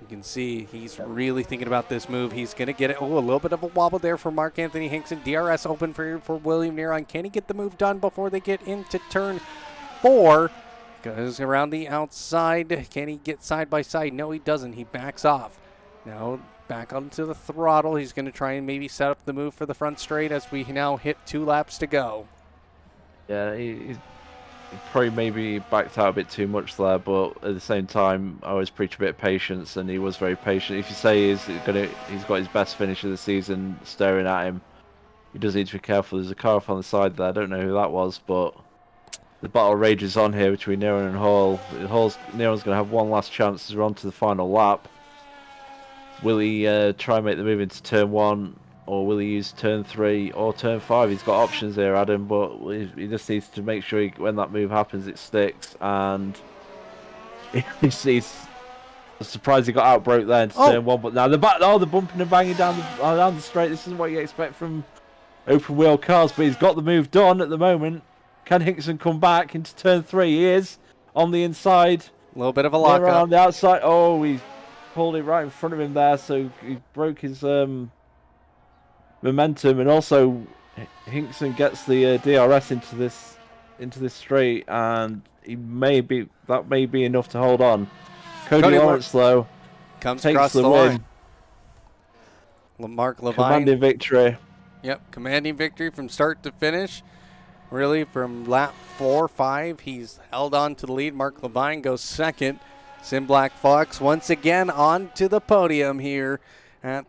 You can see he's really thinking about this move. He's going to get it. Oh, a little bit of a wobble there for Mark Anthony Hinkson. DRS open for William Neron. Can he get the move done before they get into turn 4? Goes around the outside. Can he get side by side? No, he doesn't. He backs off. Now back onto the throttle. He's going to try and maybe set up the move for the front straight as we now hit 2 laps to go. Yeah, he probably maybe backed out a bit too much there, but at the same time, I always preach a bit of patience, and he was very patient. If you say he's got his best finish of the season staring at him, he does need to be careful. There's a car off on the side there. I don't know who that was, but the battle rages on here between Neron and Hall. Neron's going to have one last chance as we're on to the final lap. Will he try and make the move into turn 1? Or will he use turn 3 or turn 5? He's got options here, Adam, but he just needs to make sure when that move happens, it sticks. And he's surprised he got outbroke there into turn 1. But now the bumping and banging down the straight. This isn't what you expect from open wheel cars, but he's got the move done at the moment. Can Hinkson come back into turn 3? He is on the inside. A little bit of a lockup on the outside. Oh, he pulled it right in front of him there, so he broke his momentum, and also Hinkson gets the DRS into this straight, and that may be enough to hold on. Cody Lawrence though comes takes across the line. win. Mark Levine, commanding victory. Yep, commanding victory from start to finish. Really, from lap 4, 5, he's held on to the lead. Mark Levine goes second. Sim Black Fox once again on to the podium here at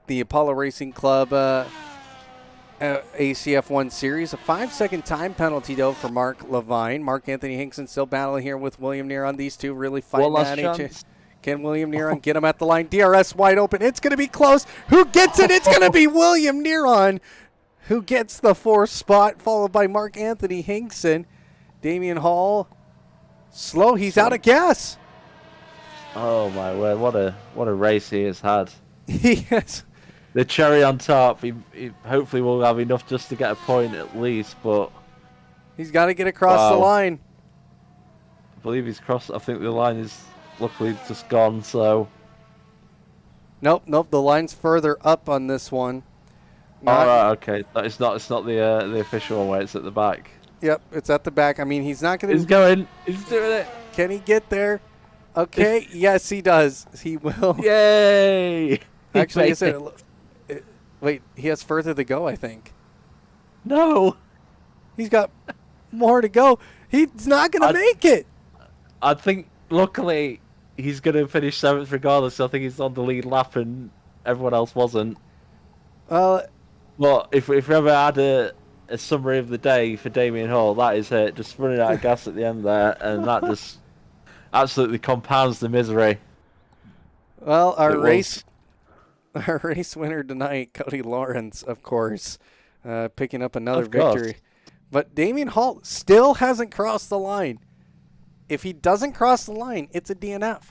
the Apollo Racing Club ACF1 series. A 5-second time penalty, though, for Mark Levine. Mark Anthony Hinkson still battling here with William Neron. These two really fighting at each other. Can William Neron get him at the line? DRS wide open. It's going to be close. Who gets it? It's going to be William Neron who gets the 4th spot, followed by Mark Anthony Hinkson. Damian Hall, slow. He's out of gas. Oh, my word. What a race he has had. Yes. The cherry on top. He hopefully will have enough just to get a point at least, but he's got to get across the line. I believe he's crossed. I think the line is luckily just gone, so. Nope. The line's further up on this one. All right, okay. It's not the official one where it's at the back. Yep, it's at the back. I mean, he's not going to. He's going. He's doing it. Can he get there? Okay. Yes, he does. He will. Yay! Actually, wait, he has further to go, I think. No. He's got more to go. He's not going to make it. I think, luckily, he's going to finish 7th regardless. I think he's on the lead lap and everyone else wasn't. Well, if we ever had a summary of the day for Damian Hall, that is it. Just running out of gas at the end there, and that just absolutely compounds the misery. Well, our race winner tonight, Cody Lawrence, of course, picking up another victory. But Damian Hall still hasn't crossed the line. If he doesn't cross the line, it's a DNF.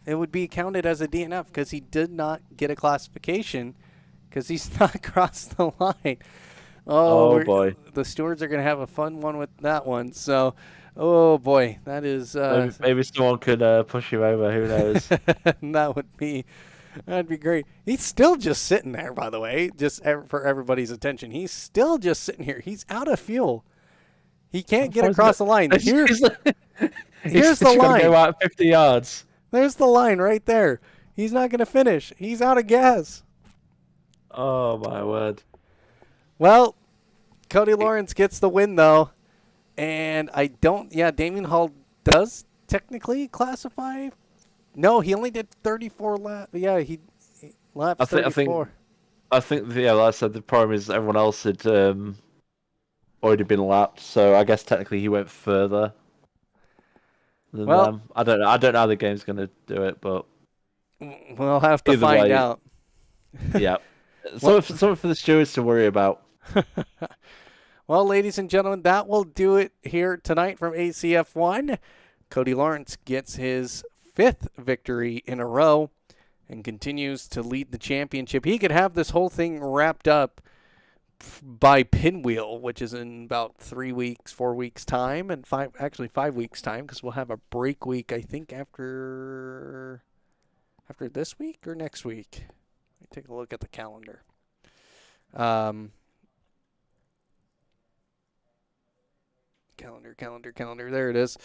It would be counted as a DNF because he did not get a classification because he's not crossed the line. Oh boy. The stewards are going to have a fun one with that one. So, oh boy, that is... maybe someone could push him over. Who knows? That'd be great. He's still just sitting there, by the way, just for everybody's attention. He's still just sitting here. He's out of fuel. He can't get across the line. Here's the line. Go out 50 yards. There's the line right there. He's not going to finish. He's out of gas. Oh, my word. Well, Cody Lawrence gets the win, though. And Damien Hall does technically classify. No, he only did 34 laps. Yeah, he laps 34. I think, like I said, the problem is everyone else had already been lapped, so I guess technically he went further than them. I don't know. I don't know how the game's going to do it, but we'll have to find out. Yeah. Something for the stewards to worry about. Well, ladies and gentlemen, that will do it here tonight from ACF1. Cody Lawrence gets his 5th victory in a row and continues to lead the championship. He could have this whole thing wrapped up by Pinwheel, which is in about 4 weeks time, and 5 weeks time, because we'll have a break week, I think, after this week or next week. Let me take a look at the calendar. Calendar. There it is.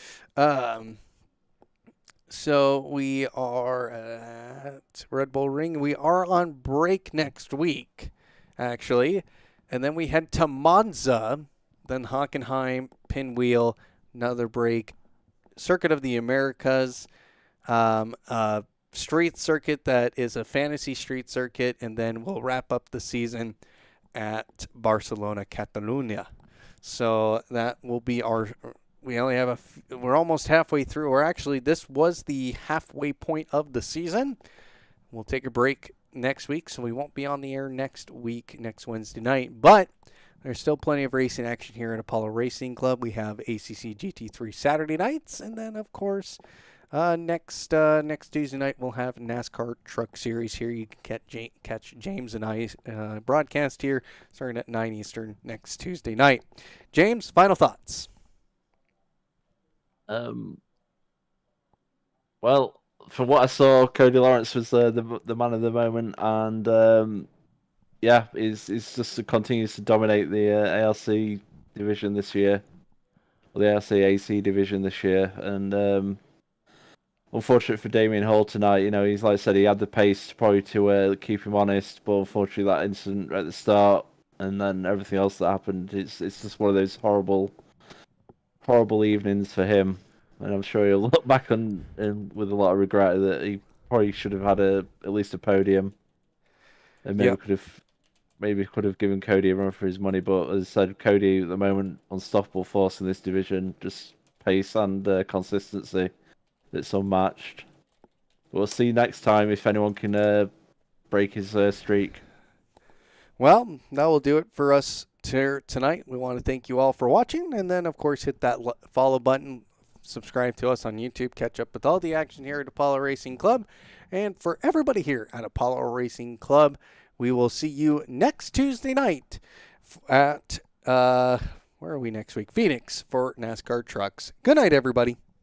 So we are at Red Bull Ring. We are on break next week, actually. And then we head to Monza, then Hockenheim, Pinwheel, another break. Circuit of the Americas, street circuit that is a fantasy street circuit, and then we'll wrap up the season at Barcelona, Catalunya. So that will be we're almost halfway through, or actually this was the halfway point of the season. We'll take a break next week, so we won't be on the air next Wednesday night, but there's still plenty of racing action here at Apollo Racing Club. We have ACC GT3 Saturday nights, and then of course next Tuesday night we'll have NASCAR Truck Series here. You can catch James and I broadcast here starting at 9 Eastern next Tuesday night. James, final thoughts? Well, from what I saw, Cody Lawrence was the man of the moment, and he's just continues to dominate the ARC division this year, or the ARC AC division this year, and unfortunate for Damien Hall tonight. He's, like I said, he had the pace probably to keep him honest, but unfortunately that incident at the start and then everything else that happened, it's just one of those horrible evenings for him. And I'm sure he'll look back on with a lot of regret that he probably should have had at least a podium, and maybe could have given Cody a run for his money. But as I said, Cody at the moment, unstoppable force in this division, just pace and consistency. It's unmatched. We'll see next time if anyone can break his streak. Well, that will do it for us tonight. We want to thank you all for watching, and then, of course, hit that follow button. Subscribe to us on YouTube. Catch up with all the action here at Apollo Racing Club. And for everybody here at Apollo Racing Club, we will see you next Tuesday night at, where are we next week? Phoenix for NASCAR Trucks. Good night, everybody.